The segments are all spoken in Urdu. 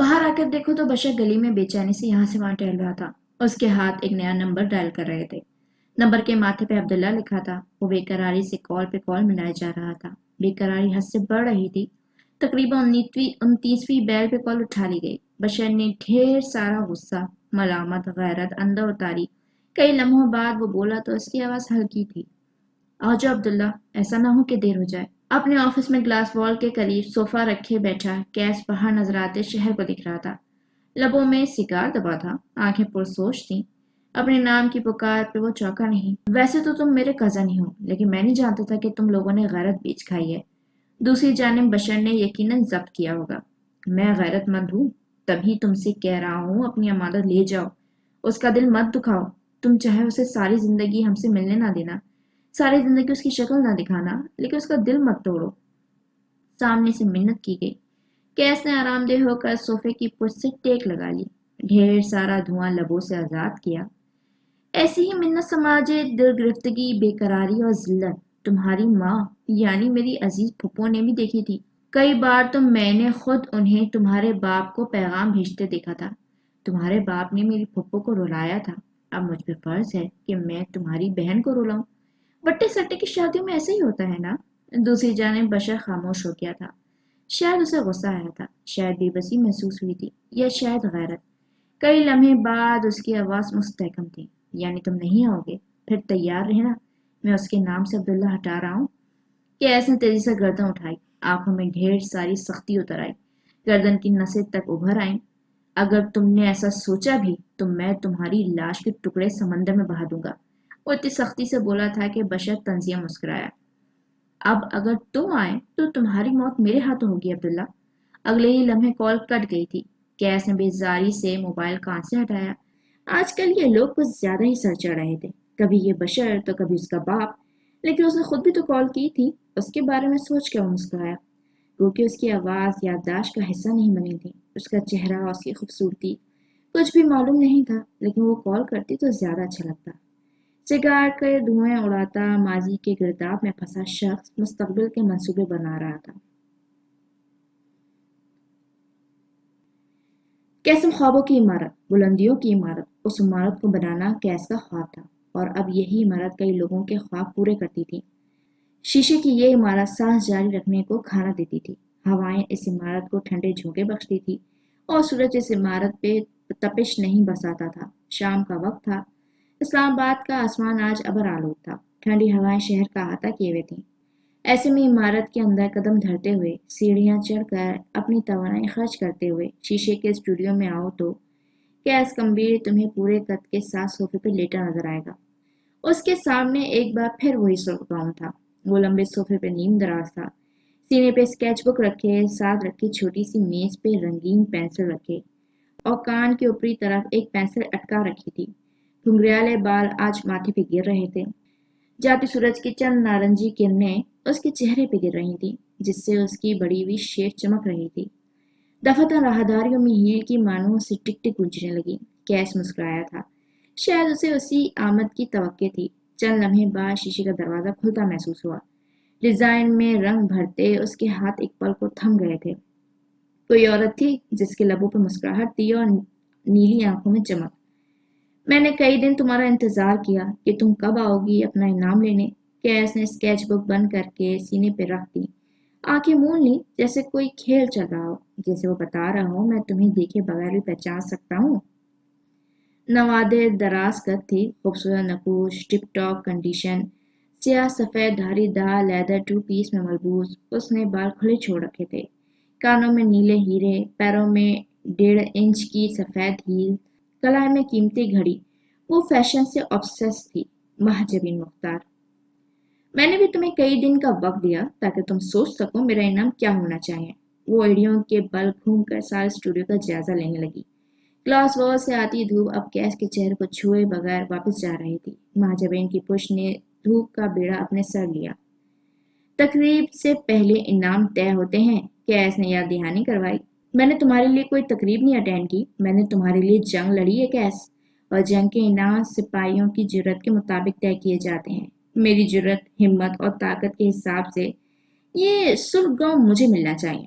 باہر آ کر دیکھو تو بشر گلی میں بے چینی سے یہاں سے وہاں ٹہل رہا تھا۔ اس کے ہاتھ ایک نیا نمبر ڈائل کر رہے تھے۔ نمبر کے ماتھے پہ عبداللہ لکھا تھا۔ وہ بے قراری سے کال پہ کال ملایا جا رہا تھا۔ بے قراری حد سے بڑھ رہی تھی۔ تقریباً 29ویں بیل پہ کال اٹھا لی گئی۔ بشر نے ڈھیر سارا غصہ، ملامت، غیرت اندر اتاری۔ کئی لمحوں بعد وہ بولا تو اس کی آواز ہلکی تھی۔ آ جاؤ عبداللہ، ایسا نہ ہو کہ دیر ہو جائے۔ اپنے آفس میں گلاس وال کے قریب صوفہ رکھے بیٹھا کیس باہر نظر آتے شہر کو دکھ رہا تھا۔ لبوں میں سگار دبا تھا، آنکھیں پرسوچ تھیں۔ اپنے نام کی پکار پہ وہ چونکا نہیں۔ ویسے تو تم میرے کزن ہی ہو، لیکن میں نہیں جانتا تھا کہ تم لوگوں نے غیرت بیچ کھائی ہے۔ دوسری جانب بشر نے یقیناً ضبط کیا ہوگا۔ میں غیرت مند ہوں، تبھی تم سے کہہ رہا ہوں اپنی امانت لے جاؤ۔ اس کا دل مت دکھاؤ۔ تم چاہے اسے ساری زندگی ہم سے ملنے نہ دینا، ساری زندگی اس کی شکل نہ دکھانا، لیکن اس کا دل مت توڑو۔ سامنے سے منت کی گئی۔ کیس نے آرام دہ ہو کر صوفے کی پشت سے ٹیک لگا لی، ڈھیر سارا دھواں لبوں سے آزاد کیا۔ ایسی ہی منت سماجے دل گرفتگی، بے قراری اور ذلت تمہاری ماں یعنی میری عزیز پھپھو نے بھی دیکھی تھی۔ کئی بار تو میں نے خود انہیں تمہارے باپ کو پیغام بھیجتے دیکھا تھا۔ تمہارے باپ نے میری پھپھو کو رلایا تھا، اب مجھ پہ فرض ہے کہ میں تمہاری بہن کو رلاؤں۔ بٹے سٹے کی شادیوں میں ایسا ہی ہوتا ہے نا؟ دوسری جانب بشر خاموش ہو گیا تھا۔ شاید اسے غصہ آیا تھا، شاید بے بسی محسوس ہوئی تھی، یا شاید غیرت۔ کئی لمحے بعد اس کی آواز مستحکم تھی۔ یعنی تم نہیں آؤ گے؟ پھر تیار رہنا، میں اس کے نام سے عبداللہ ہٹا رہا ہوں۔ کیس نے تیزی سے گردن اٹھائی، آنکھوں میں ڈھیر ساری سختی اتر آئی، گردن کی نسیں تک ابھر آئیں۔ اگر تم نے ایسا سوچا بھی تو میں تمہاری لاش کے ٹکڑے سمندر میں بہا دوں گا۔ وہ اتنی سختی سے بولا تھا کہ بشر طنزیہ مسکرایا۔ اب اگر تم آئے تو تمہاری موت میرے ہاتھوں ہوگی عبداللہ۔ اگلے ہی لمحے کال کٹ گئی تھی۔ کیس نے بیزاری سے موبائل کان سے ہٹایا۔ آج کل یہ لوگ کچھ زیادہ ہی سر چڑھ رہے تھے، کبھی یہ بشر تو کبھی اس کا باپ۔ لیکن اس نے خود بھی تو کال کی تھی۔ اس کے بارے میں سوچ کے وہ مسکرایا، کیونکہ اس کی آواز یادداشت کا حصہ نہیں بنی تھی۔ اس کا چہرہ، اس کی خوبصورتی کچھ بھی معلوم نہیں تھا، لیکن وہ کال کرتی تو زیادہ اچھا لگتا۔ سگار کے دھوئیں اڑاتا ماضی کے گرداب میں پھنسا شخص مستقبل کے منصوبے بنا رہا تھا۔ قیسم خوابوں کی عمارت، بلندیوں کی عمارت، اس عمارت کو بنانا کیس کا خواب تھا، اور اب یہی عمارت کئی لوگوں کے خواب پورے کرتی تھی۔ شیشے کی یہ عمارت سانس جاری رکھنے کو کھانا دیتی تھی، ہوائیں اس عمارت کو ٹھنڈے جھونکے بخشتی تھی، اور سورج اس عمارت پہ تپش نہیں برساتا تھا۔ شام کا وقت تھا۔ اسلام آباد کا آسمان آج ابر آلود تھا، ٹھنڈی ہوائیں شہر کا احاطہ کیے ہوئے تھیں۔ ایسے میں عمارت کے اندر قدم دھرتے ہوئے، سیڑھیاں چڑھ کر اپنی توانائی خرچ کرتے ہوئے شیشے کے اسٹوڈیو میں آؤ تو کیس کمبیر تمہیں پورے قد کے ساتھ صوفے پہ لیٹا نظر آئے گا۔ اس کے سامنے ایک بار پھر وہی سلطان تھا۔ وہ لمبے صوفے پہ نیم دراز تھا، سینے پہ اسکیچ بک رکھے، ساتھ رکھی چھوٹی سی میز پہ رنگین پینسل رکھے، اور کان کے اوپری طرف ایک پینسل اٹکا رکھی تھی۔ گھنگریالے بال آج ماتھے پہ گر رہے تھے۔ جاتی سورج کی چند نارنجی کرنیں اس کے چہرے پہ گر رہی تھیں، جس سے اس کی بڑی ہوئی شیف چمک رہی تھی۔ دفعتاً راہداریوں میں ہیل کی مانوں سے ٹک ٹک گونجنے لگی۔ کیس مسکرایا تھا، شاید اسے اسی آمد کی توقع تھی۔ چند لمحے بعد شیشے کا دروازہ کھلتا محسوس ہوا۔ ڈیزائن میں رنگ بھرتے اس کے ہاتھ ایک پل کو تھم گئے تھے۔ کوئی عورت تھی جس کے لبوں پہ مسکراہٹ تھی اور نیلی آنکھوں میں چمک۔ میں نے کئی دن تمہارا انتظار کیا کہ تم کب آؤ گی اپنا انعام لینے۔ کیس نے اسکیچ بک بند کر کے سینے پہ رکھ دی، آنکھیں مون لی جیسے کوئی کھیل چل رہا ہو، جیسے وہ بتا رہا ہو میں تمہیں دیکھے بغیر بھی پہچان سکتا ہوں۔ نوادر دراز قد تھی، خوبصورت نقوش، ٹپ ٹاپ کنڈیشن، سیاہ سفید دھاری دار لیدر 2 پیس میں ملبوس۔ اس نے بال کھلے چھوڑ رکھے تھے، کانوں میں نیلے ہیرے، پیروں میں 1.5 انچ کی سفید ہیل، کلائی میں قیمتی گھڑی۔ وہ فیشن سے obsessed تھی، مہجبین مختار۔ میں نے بھی تمہیں کئی دن کا وقت دیا تاکہ تم سوچ سکو میرا انعام کیا ہونا چاہیے۔ وہ ایڑیوں کے بل گھوم کر سارے اسٹوڈیو کا جائزہ لینے لگی۔ گلاس وال سے آتی دھوپ اب کیس کے چہرے کو چھوئے بغیر واپس جا رہی تھی۔ مہجبین کی پشت نے دھوپ کا بیڑا اپنے سر لیا۔ تقریب سے پہلے انعام طے ہوتے ہیں، کیس نے یاد دہانی کروائی۔ میں نے تمہارے لیے کوئی تقریب نہیں اٹینڈ کی، میں نے تمہارے لیے جنگ لڑی ہے کیس، اور جنگ کے انعام سپاہیوں کی جرت کے مطابق طے کیے جاتے ہیں۔ میری جرت، ہمت اور طاقت کے حساب سے یہ سرخ گاؤں مجھے ملنا چاہیے۔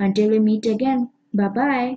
Until we meet again, bye bye।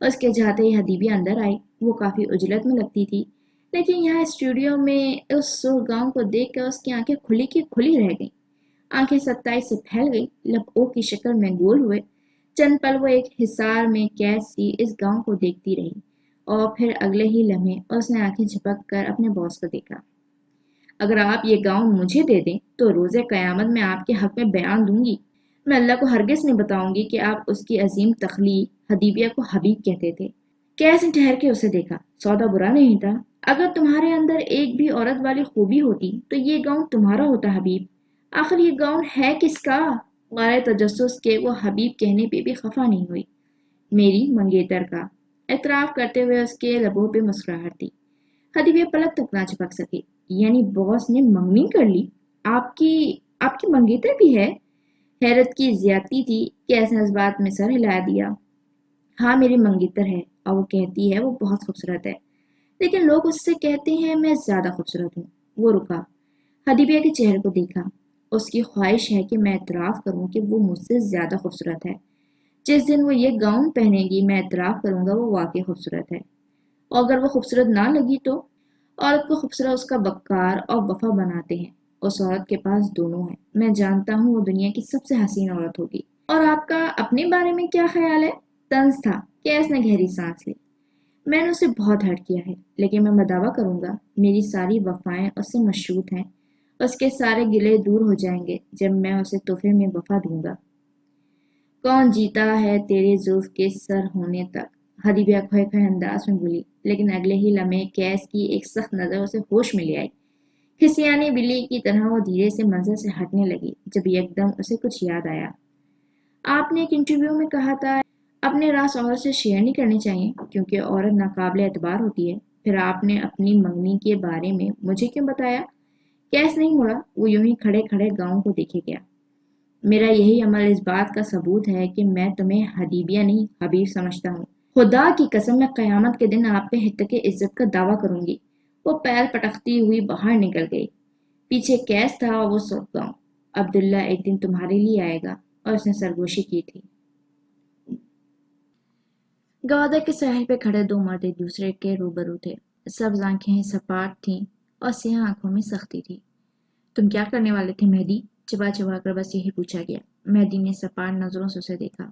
اس کے جاتے ہی حدیبی اندر آئی۔ وہ کافی اجلت میں لگتی تھی، لیکن یہاں اسٹوڈیو میں اس سرخ گاؤن کو دیکھ کر اس کی آنکھیں کھلی کی کھلی رہ گئیں۔ آنکھیں ستائی سے پھیل گئی، لب او کی شکل میں گول ہوئے۔ چند پل وہ ایک حصار میں قید سی اس گاؤن کو دیکھتی رہی، اور پھر اگلے ہی لمحے اس نے آنکھیں جھپک کر اپنے باس کو دیکھا۔ اگر آپ یہ گاؤن مجھے دے دیں تو روز قیامت میں آپ کے حق میں بیان دوں گی۔ میں اللہ کو ہرگز نہیں بتاؤں گی کہ آپ اس کی عظیم تخلیق حدیبیہ کو حبیب کہتے تھے۔ کیس نے ٹھہر کے اسے دیکھا۔ سودا برا نہیں تھا۔ اگر تمہارے اندر ایک بھی عورت والی خوبی ہوتی تو یہ گاؤن تمہارا ہوتا حبیب۔ آخر یہ گاؤن ہے کس کا؟ غیر تجسس کے وہ حبیب کہنے پہ بھی خفا نہیں ہوئی۔ میری منگیتر کا، اعتراف کرتے ہوئے اس کے لبوں پہ مسکراہٹ تھی۔ حدیبیہ پلک تک نہ جھپک سکی۔ یعنی باس نے منگنی کر لی؟ آپ کی منگیتر بھی ہے؟ حیرت کی زیادتی تھی کہ ایس نے اس بات میں سر ہلا دیا۔ ہاں میری منگیتر ہے، اور وہ کہتی ہے وہ بہت خوبصورت ہے، لیکن لوگ اس سے کہتے ہیں میں زیادہ خوبصورت ہوں۔ وہ رکا، حدیبیہ کے چہرے کو دیکھا۔ اس کی خواہش ہے کہ میں اعتراف کروں کہ وہ مجھ سے زیادہ خوبصورت ہے۔ جس دن وہ یہ گاؤن پہنے گی میں اعتراف کروں گا وہ واقعی خوبصورت ہے، اور اگر وہ خوبصورت نہ لگی تو؟ عورت کو خوبصورت اس کا وقار اور وفا بناتے ہیں۔ اس عورت کے پاس دونوں ہیں۔ میں جانتا ہوں وہ دنیا کی سب سے حسین عورت ہوگی۔ اور آپ کا اپنے بارے میں کیا خیال ہے؟ طنز تھا کہ ایس نے گہری سانس لی۔ میں نے اسے بہت ہرٹ کیا ہے، لیکن میں دعویٰ کروں گا میری ساری وفائیں اس سے مشروط ہیں۔ اس کے سارے گلے دور ہو جائیں گے جب میں اسے تحفے میں وفا دوں گا۔ کون جیتا ہے تیرے زلف کے سر ہونے تک، حدیبیہ کھوئے کھوئے انداز میں بولی، لیکن اگلے ہی لمحے کیس کی ایک سخت نظر اسے ہوش میں لے آئی۔ کھسیانی بلی کی طرح وہ دھیرے سے منظر سے ہٹنے لگی جب یکدم اسے کچھ یاد آیا۔ آپ نے ایک انٹرویو میں کہا تھا اپنے راز عورت سے شیئر نہیں کرنے چاہیے کیونکہ عورت ناقابل اعتبار ہوتی ہے۔ پھر آپ نے اپنی منگنی کے بارے میں مجھے کیوں بتایا؟ کیس نہیں مڑا، وہ یوں ہی کھڑے کھڑے گاؤں کو دیکھے گیا۔ میرا یہی عمل اس بات کا ثبوت ہے کہ میں تمہیں حدیبیہ نہیں حبیب سمجھتا ہوں۔ خدا کی قسم میں قیامت کے دن آپ پہ حتک عزت کا دعویٰ کروں گی۔ وہ پیر پٹکتی ہوئی باہر نکل گئی۔ پیچھے کیس تھا اور وہ سوچ گاؤں۔ عبداللہ ایک دن تمہارے لیے آئے گا، اور اس نے سرگوشی کی تھی۔ گوادر کے ساحل پہ کھڑے دو مرد ایک دوسرے کے روبرو تھے۔ سبز آنکھیں سپاٹ تھیں اور سیاہ آنکھوں میں سختی تھی۔ تم کیا کرنے والے تھے مہدی؟ چبا چبا کر بس یہی پوچھا گیا۔ مہدی نے سپاٹ نظروں سے اسے دیکھا،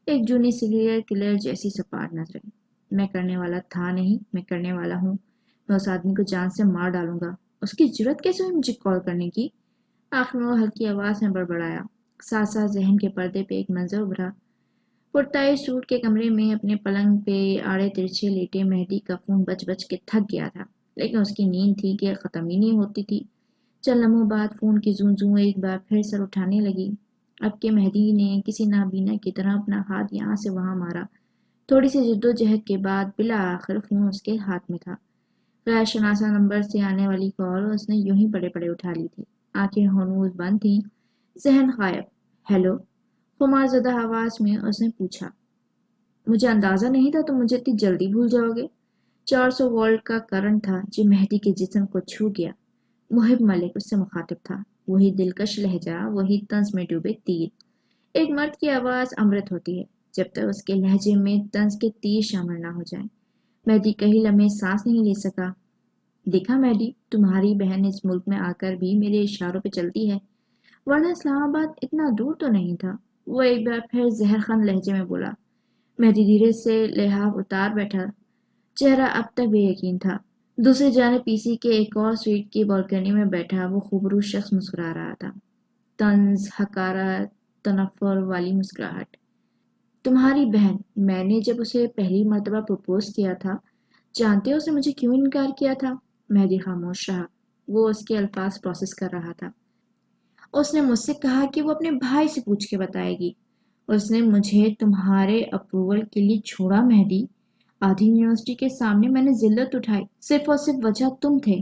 ایک جونی سیریل کلر جیسی سپاٹ نظریں۔ میں کرنے والا تھا نہیں، میں کرنے والا ہوں۔ میں اس آدمی کو جان سے مار ڈالوں گا۔ اس کی جرت کیسے ہوئی مجھے کال کرنے کی؟ آخر میں وہ ہلکی آواز میں بڑبڑایا۔ ساتھ ساتھ ذہن کے پردے پہ ایک منظر ابھرا۔ پرتائی سوٹ کے کمرے میں اپنے پلنگ پہ آڑے ترچھے لیٹے مہدی کا فون بج بج کے تھک گیا تھا، لیکن اس کی نیند تھی کہ ختم ہی نہیں ہوتی تھی۔ چند لمحوں بعد فون کی زوں زوں ایک بار پھر سر اٹھانے لگی۔ اب کہ مہدی نے کسی نابینا کی طرح اپنا ہاتھ یہاں سے وہاں مارا۔ تھوڑی سی جد و جہد کے بعد بالآخر فون اس کے ہاتھ میں تھا۔ غیر شناسہ نمبر سے آنے والی کال اس نے یوں ہی پڑے پڑے اٹھا لی تھی۔ آنکھیں ہنوز بند تھیں، ذہن غائب۔ ہیلو، خمار زدہ آواز میں اس نے پوچھا۔ مجھے اندازہ نہیں تھا تم مجھے اتنی جلدی بھول جاؤ گے۔ 400 وولٹ کا کرنٹ تھا جو مہدی کے جسم کو چھو گیا۔ محب ملک اس سے مخاطب تھا، وہی دلکش لہجہ، وہی طنز میں ڈوبے تیر۔ ایک مرد کی آواز امرت ہوتی ہے جب تک اس کے لہجے میں طنز کے تیر شامل نہ ہو جائیں۔ مہدی کئی لمحے سانس نہیں لے سکا۔ دیکھا مہدی، تمہاری بہن اس ملک میں آ کر بھی میرے اشاروں پہ چلتی ہے، ورنہ اسلام آباد اتنا دور تو نہیں تھا۔ وہ ایک بار پھر زہر خند لہجے میں بولا۔ مہدی دھیرے سے لحاف اتار بیٹھا، چہرہ اب تک بے یقین تھا۔ دوسری جانب پی سی کے ایک اور سویٹ کی بالکنی میں بیٹھا وہ خوبرو شخص مسکرا رہا تھا، طنز، حقارت، تنفر والی مسکراہٹ۔ تمہاری بہن، میں نے جب اسے پہلی مرتبہ پروپوز کیا تھا، جانتے ہو اسے مجھے کیوں انکار کیا تھا؟ مہدی خاموش رہا، وہ اس کے الفاظ پروسیس کر رہا تھا۔ اس نے مجھ سے کہا کہ وہ اپنے بھائی سے پوچھ کے بتائے گی۔ اس نے مجھے تمہارے اپروول کے لیے چھوڑا مہدی۔ آدھی یونیورسٹی کے سامنے میں نے ذلت اٹھائی، صرف اور صرف وجہ تم تھے۔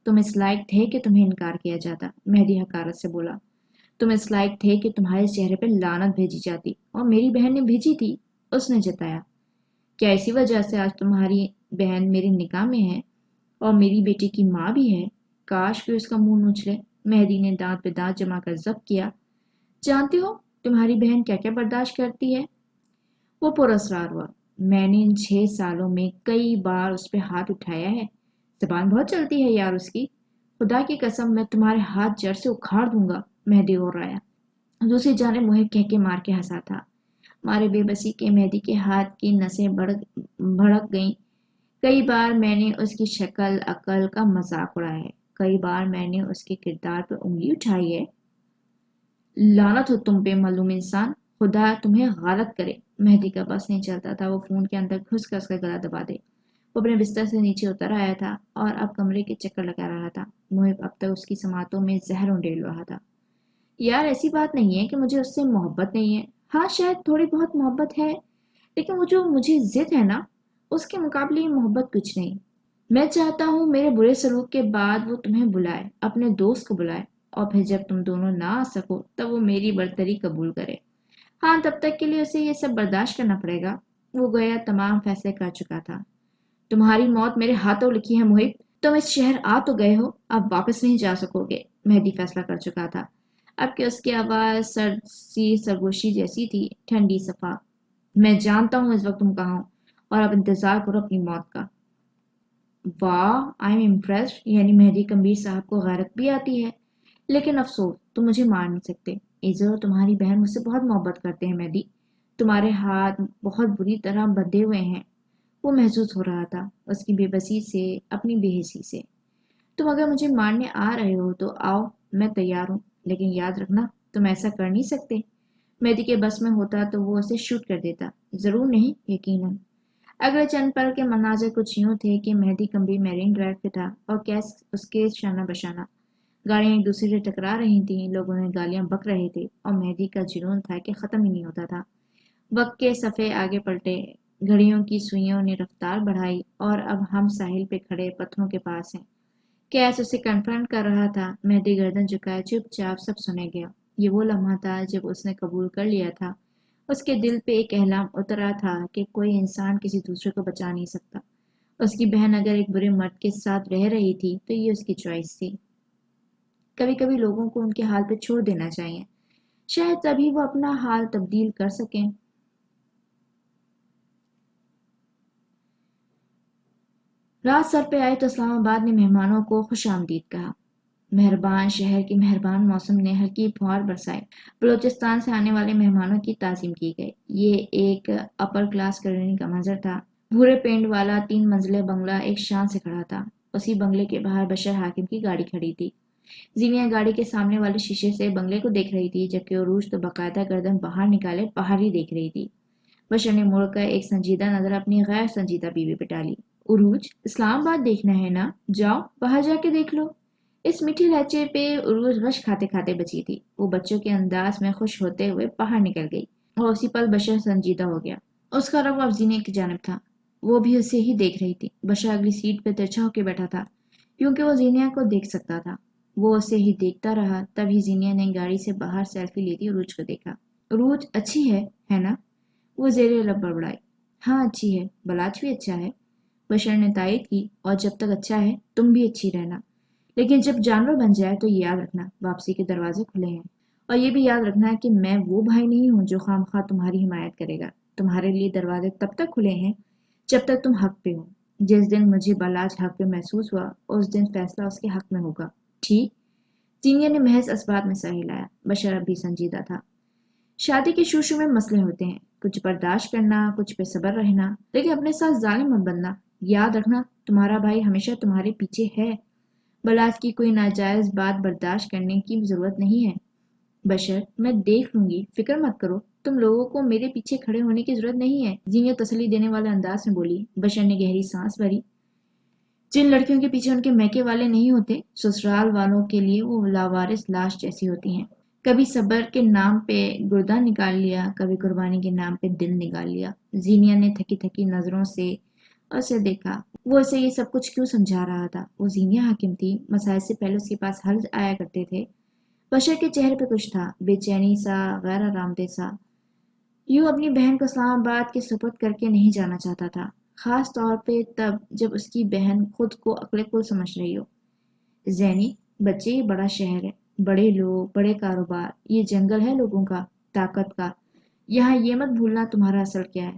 تم اس لائق تھے کہ تمہیں انکار کیا جاتا، مہدی حقارت سے بولا۔ تم اس لائق تھے کہ تمہارے چہرے پہ لعنت بھیجی جاتی، اور میری بہن نے بھیجی تھی، اس نے جتایا۔ کیا اسی وجہ سے آج تمہاری بہن میرے نکاح میں ہے اور میری بیٹی کی ماں بھی ہے؟ کاش کوئی اس کا منہ نوچ لے۔ مہدی نے دانت پہ دانت جما کر ضبط کیا۔ جانتے ہو تمہاری بہن کیا کیا برداشت کرتی ہے؟ وہ پراسرار ہوا۔ میں نے ان 6 سالوں میں کئی بار اس پہ ہاتھ اٹھایا ہے. زبان بہت چلتی ہے یار اس کی. خدا کی قسم میں تمہارے ہاتھ جڑ سے اکھاڑ دوں گا. مہدی اور آیا. دوسری جانب محب کہہ کے مار کے ہنسا تھا. مارے بے بسی کے مہدی کے ہاتھ کی نسیں بھڑک گئیں. کئی بار میں نے اس کی شکل عقل کا مذاق اڑایا ہے. کئی بار میں نے اس کے کردار پہ انگلی اٹھائی ہے. لعنت ہو تم پہ معلوم انسان. خدا تمہیں غارت کرے. مہدی کا بس نہیں چلتا تھا وہ فون کے اندر گھس کر اس کا گلا دبا دے. وہ اپنے بستر سے نیچے اتر آیا تھا اور اب کمرے کے چکر لگا رہا تھا. محب اب تک اس کی سماعتوں میں زہر انڈیل رہا تھا. یار ایسی بات نہیں ہے کہ مجھے اس سے محبت نہیں ہے. ہاں شاید تھوڑی بہت محبت ہے لیکن وہ جو مجھے ضد ہے نا اس کے مقابلے یہ محبت کچھ نہیں. میں چاہتا ہوں میرے برے سلوک کے بعد وہ تمہیں بلائے اپنے دوست کو بلائے اور پھر جب تم دونوں نہ آ سکو تب وہ میری برتری قبول کرے. ہاں تب تک کے لیے اسے یہ سب برداشت کرنا پڑے گا. وہ گویا تمام فیصلے کر چکا تھا. تمہاری موت میرے ہاتھوں لکھی ہے محب. تم اس شہر آ تو گئے ہو اب واپس نہیں جا سکو گے. مہدی فیصلہ کر چکا تھا اب کہ اس کی آواز سرگوشی جیسی تھی ٹھنڈی صفا. میں جانتا ہوں اس وقت تم کہاں ہو اور اب انتظار کرو اپنی موت کا. واہ آئی ایم امپریسڈ. یعنی مہدی کمبیر صاحب کو غیرت بھی آتی ہے. لیکن افسوس تم مجھے مار نہیں سکتے. ایزر اور تمہاری بہن مجھ سے بہت محبت کرتے ہیں مہدی. تمہارے ہاتھ بہت بری طرح بندھے ہوئے ہیں. وہ محسوس ہو رہا تھا اس کی بے بسی سے اپنی بے حسی سے. تم اگر مجھے مارنے آ رہے ہو تو آؤ میں تیار ہوں لیکن یاد رکھنا تم ایسا کر نہیں سکتے. مہدی کے بس میں ہوتا تو وہ اسے شوٹ کر دیتا. ضرور نہیں یقیناً. اگلے چند پل کے مناظر کچھ یوں تھے کہ مہدی کمبی میرین ڈرائیو پہ تھا اور کیس اس کے شانہ بشانہ. گاڑیاں ایک دوسرے سے ٹکرا رہی تھیں. لوگ انہیں گالیاں بک رہے تھے اور مہدی کا جنون تھا کہ ختم ہی نہیں ہوتا تھا. وقت کے صفحے آگے پلٹے. گھڑیوں کی سوئیوں نے رفتار بڑھائی اور اب ہم ساحل پہ کھڑے پتھروں کے پاس ہیں. کیس اسے کنفرنٹ کر رہا تھا. مہدی گردن جھکائے چپ چاپ سب سنے گیا. یہ وہ لمحہ تھا جب اس نے قبول کر لیا تھا. اس کے دل پہ ایک احلام اترا تھا کہ کوئی انسان کسی دوسرے کو بچا نہیں سکتا. اس کی بہن اگر ایک برے مرد کے ساتھ رہ رہی تھی تو یہ اس کی چوائس تھی. کبھی کبھی لوگوں کو ان کے حال پہ چھوڑ دینا چاہیے. شاید تبھی وہ اپنا حال تبدیل کر سکیں. رات سر پہ آئی تو اسلام آباد نے مہمانوں کو خوش آمدید کہا. مہربان شہر کی مہربان موسم نے ہلکی پھوار برسائی. بلوچستان سے آنے والے مہمانوں کی تعظیم کی گئی. یہ ایک اپر کلاس کالونی کا منظر تھا. بھورے پینٹ والا 3 منزلہ بنگلہ ایک شان سے کھڑا تھا. اسی بنگلے کے باہر بشر حاکم کی گاڑی کھڑی تھی. زینیا گاڑی کے سامنے والے شیشے سے بنگلے کو دیکھ رہی تھی جبکہ عروج تو باقاعدہ گردن باہر نکالے باہر ہی دیکھ رہی تھی. بشر نے مڑ کر ایک سنجیدہ نظر اپنی غیر سنجیدہ بیوی پہ ڈالی. عروج اسلام آباد دیکھنا ہے نا؟ جاؤ باہر جا کے دیکھ لو. اس میٹھے لہجے پہ عروج غش کھاتے کھاتے بچی تھی. وہ بچوں کے انداز میں خوش ہوتے ہوئے باہر نکل گئی اور اسی پل بشر سنجیدہ ہو گیا. اس کا رخ اب زینیا کی جانب تھا. وہ بھی اسے ہی دیکھ رہی تھی. بشر اگلی سیٹ پہ ترچھا ہو کے بیٹھا تھا کیونکہ وہ زینیا کو دیکھ سکتا تھا. وہ اسے ہی دیکھتا رہا. تبھی زینیا نے گاڑی سے باہر سیلفی لیتی عروج کو دیکھا. عروج اچھی ہے نا؟ وہ زیر لب بڑبڑائی. ہاں اچھی ہے. بلاچ بھی اچھا ہے. بشر نے تائید کی. اور جب تک اچھا ہے تم بھی اچھی رہنا. لیکن جب جانور بن جائے تو یاد رکھنا واپسی کے دروازے کھلے ہیں. اور یہ بھی یاد رکھنا کہ میں وہ بھائی نہیں ہوں جو خام خواہ تمہاری حمایت کرے گا. تمہارے لیے دروازے تب تک کھلے ہیں جب تک تم حق پہ ہو. جس دن مجھے بلاج حق پہ محسوس ہوا اس دن فیصلہ اس کے حق میں ہوگا. ٹھیک؟ زینیا نے محض اسبات میں سر ہلایا. بشر اب بھی سنجیدہ تھا. شادی کے شوشو میں مسئلے ہوتے ہیں. کچھ برداشت کرنا کچھ پہ صبر رہنا لیکن اپنے ساتھ ظالم مت بننا. یاد رکھنا تمہارا بھائی ہمیشہ تمہارے پیچھے ہے. بلاج کی کوئی ناجائز بات برداشت کرنے کی ضرورت نہیں ہے. بشر میں دیکھ لوں گی فکر مت کرو. تم لوگوں کو میرے پیچھے کھڑے ہونے کی ضرورت نہیں ہے. زینیا تسلی دینے والے انداز میں بولی. بشر نے گہری سانس بھری. جن لڑکیوں کے پیچھے ان کے میکے والے نہیں ہوتے سسرال والوں کے لیے وہ لاوارث لاش جیسی ہوتی ہیں. کبھی صبر کے نام پہ گردہ نکال لیا کبھی قربانی کے نام پہ دل نکال لیا. زینیا نے تھکی تھکی نظروں سے اسے دیکھا. وہ اسے یہ سب کچھ کیوں سمجھا رہا تھا؟ وہ زینیا حاکم تھی. مسائل سے پہلے اس کے پاس حل آیا کرتے تھے. بشر کے چہرے پہ کچھ تھا بے چینی سا غیر آرام دہ سا. یوں اپنی بہن کو اسلام آباد کے سپرد کر کے نہیں جانا چاہتا تھا. خاص طور پہ تب جب اس کی بہن خود کو عقل کل سمجھ رہی ہو. زینی بچے یہ بڑا شہر ہے. بڑے لوگ بڑے کاروبار. یہ جنگل ہے لوگوں کا طاقت کا. یہاں یہ مت بھولنا تمہارا اصل کیا ہے.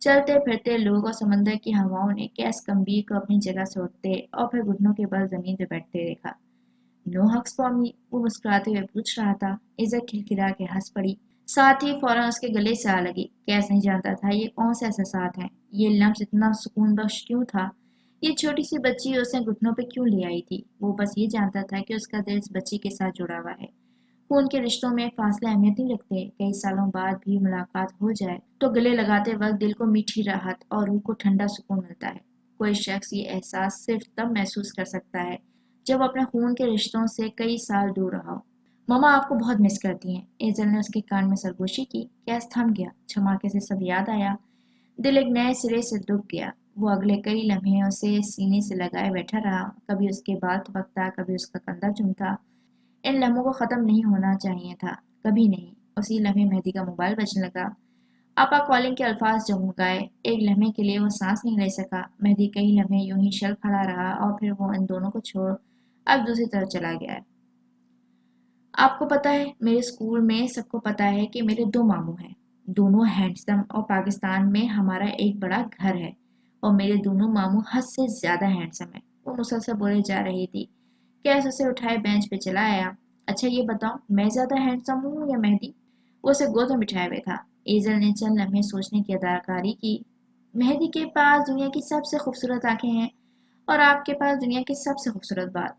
چلتے پھرتے لوگ اور سمندر کی ہواؤں نے کیس کمبیر کو اپنی جگہ سے اٹھتے اور پھر گھٹنوں کے بل زمین پہ بیٹھتے دیکھا۔ نو ہکس فار می، وہ مسکراتے ہوئے پوچھ رہا تھا۔ عزت کھلکھلا کے ہنس پڑی، ساتھ ہی فوراً اس کے گلے سے آ لگی۔ کیس نہیں جانتا تھا یہ کون سے احساسات ہیں، یہ لمس اتنا سکون بخش کیوں تھا، یہ چھوٹی سی بچی اسے گھٹنوں پہ کیوں لے آئی تھی۔ وہ بس یہ جانتا تھا کہ اس کا دل اس بچی کے ساتھ جڑا ہوا ہے۔ خون کے رشتوں میں فاصلے اہمیت نہیں رکھتے، کئی سالوں بعد بھی ملاقات ہو جائے تو گلے لگاتے وقت دل کو میٹھی راحت اور روح کو ٹھنڈا سکون ملتا ہے۔ کوئی شخص یہ احساس صرف تب محسوس کر سکتا ہے جب اپنے خون کے رشتوں سے کئی سال دور رہا ہو۔ ماما آپ کو بہت مس کرتی ہیں، ایزل نے اس کے کان میں سرگوشی کی۔ کیس تھم گیا، چھماکے سے سب یاد آیا، دل ایک نئے سرے سے دکھ گیا۔ وہ اگلے کئی لمحے اسے سینے سے لگائے بیٹھا رہا، کبھی اس کے بال تھپکتا، کبھی اس کا کندھا چومتا۔ ان لمحوں کو ختم نہیں ہونا چاہیے تھا، کبھی نہیں۔ اسی لمحے مہدی کا موبائل بجنے لگا۔ آپا کالنگ کے الفاظ جگمگائے۔ ایک لمحے کے لیے وہ سانس نہیں لے سکا۔ مہدی کئی لمحے یوں ہی شل کھڑا رہا اور پھر وہ ان دونوں کو چھوڑ اب دوسری طرف چلا گیا ہے۔ آپ کو پتا ہے میرے اسکول میں سب کو پتا ہے کہ میرے دو ماموں ہیں، دونوں ہینڈسم، اور پاکستان میں ہمارا ایک بڑا گھر ہے اور میرے دونوں ماموں حد سے زیادہ ہینڈسم ہیں۔ وہ مسلسل بولے جا رہی تھی۔ کیس اسے اٹھائے بینچ پہ چلا آیا۔ اچھا یہ بتاؤ میں زیادہ ہینڈسم ہوں یا مہدی؟ وہ اسے گود میں بٹھائے ہوئے تھا۔ ایزل نے چند لمحے سوچنے کی اداکاری کی۔ مہدی کے پاس دنیا کی سب سے خوبصورت آنکھیں ہیں اور آپ کے پاس دنیا کی سب سے خوبصورت بات،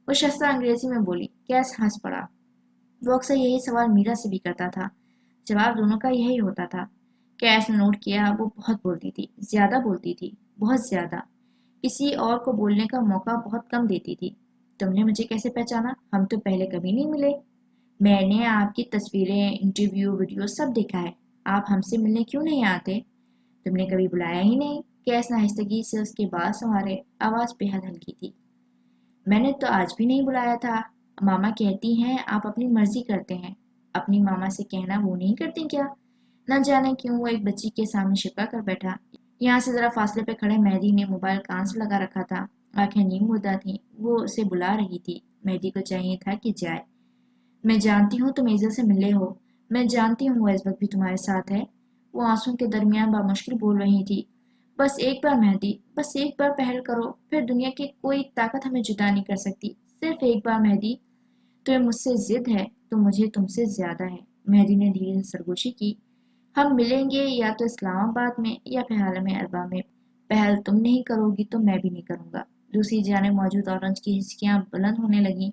وہ شستہ انگریزی میں بولی۔ کیس ہنس پڑا۔ وہ اکثر یہی سوال میرا سے بھی کرتا تھا، جواب دونوں کا یہی ہوتا تھا۔ کیس نے نوٹ کیا وہ بہت بولتی تھی، زیادہ بولتی تھی، بہت زیادہ، کسی اور کو بولنے کا موقع بہت کم دیتی تھی۔ تم نے مجھے کیسے پہچانا؟ ہم تو پہلے کبھی نہیں ملے۔ میں نے آپ کی تصویریں، انٹرویو، ویڈیو سب دیکھا ہے، آپ ہم سے ملنے کیوں نہیں آتے؟ تم نے کبھی بلایا ہی نہیں۔ کیس نے آہستگی سے اس کے بال سنوارے، آواز بے حد ہلکی تھی۔ میں نے تو آج بھی نہیں بلایا تھا، ماما کہتی ہیں آپ اپنی مرضی کرتے ہیں۔ اپنی ماما سے کہنا وہ نہیں کرتی کیا؟ نہ جانے کیوں وہ ایک بچی کے سامنے شپا کر بیٹھا۔ یہاں سے ذرا فاصلے پہ کھڑے مہدی نے موبائل کان سے لگا رکھا تھا، آنکھیں نیم مردہ تھیں، وہ اسے بلا رہی تھی۔ مہدی کو چاہیے تھا کہ جائے۔ میں جانتی ہوں تم ایزل سے ملے ہو، میں جانتی ہوں وہ اس وقت بھی تمہارے ساتھ ہے۔ وہ آنسوں کے درمیان بامشکل بول رہی تھی۔ بس ایک بار مہدی، بس ایک بار پہل کرو، پھر دنیا کی کوئی طاقت ہمیں جدا نہیں کر سکتی، صرف ایک بار مہدی۔ تمہیں مجھ سے ضد ہے تو مجھے تم سے زیادہ ہے۔ مہدی نے دھیرے سے سرگوشی کی۔ ہم ملیں گے یا تو اسلام آباد میں یا پھر عالم اربا میں، پہل تم نہیں کرو گی تو میں بھی نہیں کروں گا۔ دوسری جانب موجود اورنج کی ہچکیاں بلند ہونے لگیں۔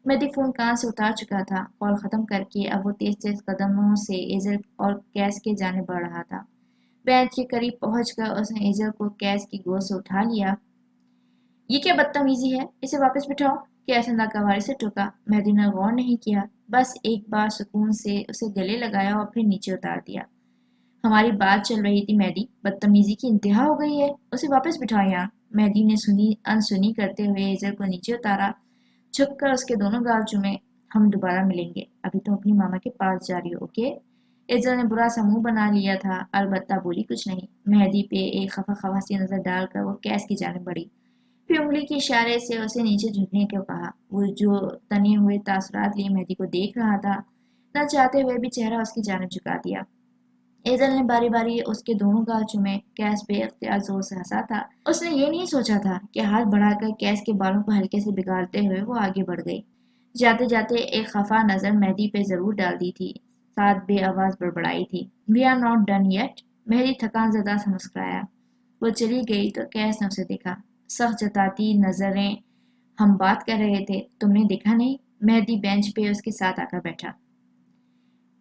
مہدی فون کان سے اتار چکا تھا، کال ختم کر کے اب وہ تیز تیز قدموں سے ایزل اور کیس کے جانب بڑھ رہا تھا۔ بینچ کے قریب پہنچ کر اس نے ایزل کو کیس کی گود سے اٹھا لیا۔ یہ کیا بدتمیزی ہے، اسے واپس بٹھاؤ، کیس نے ناگواری سے ٹوکا۔ مہدی نے غور نہیں کیا، بس ایک بار سکون سے اسے گلے لگایا اور پھر نیچے اتار دیا۔ ہماری بات چل رہی تھی مہدی، بدتمیزی کی انتہا ہو گئی ہے، اسے واپس بٹھاؤ یہاں۔ مہدی نے انسنی کرتے ہوئے ایزل کو نیچے اتارا، جھک کر اس کے دونوں گال چومے۔ ہم دوبارہ ملیں گے، ابھی تم اپنی ماما کے پاس جا رہی ہو، اوکے؟ ایزل نے برا سا منہ بنا لیا تھا، البتہ بولی کچھ نہیں۔ مہدی پہ ایک خفا خفا سی نظر ڈال کر وہ کیس کی جانب بڑھی، پھر انگلی کے اشارے سے اسے نیچے جھکنے کو کہا۔ وہ جو تنے ہوئے تاثرات لیے مہدی کو دیکھ رہا تھا، نہ چاہتے ہوئے بھی چہرہ اس کی جانب جھکا دیا۔ ایزل نے باری باری اس کے دونوں گال چومے۔ کیس بے اختیار زور سے ہنسا تھا۔ اس نے یہ نہیں سوچا تھا کہ ہاتھ بڑھا کر کیس کے بالوں کو ہلکے سے بگاڑتے ہوئے وہ آگے بڑھ گئی۔ جاتے جاتے ایک خفا نظر مہدی پہ ضرور ڈال دی تھی، ساتھ بے آواز بڑبڑائی تھی، "We are not done yet." مہدی تھکان زدہ سے مسکرایا۔ وہ چلی گئی تو کیس نے اسے دیکھا، سخت جتاتی نظریں۔ ہم بات کر رہے تھے، تم نے دیکھا نہیں؟ مہدی بینچ پہ اس کے ساتھ آ کر بیٹھا۔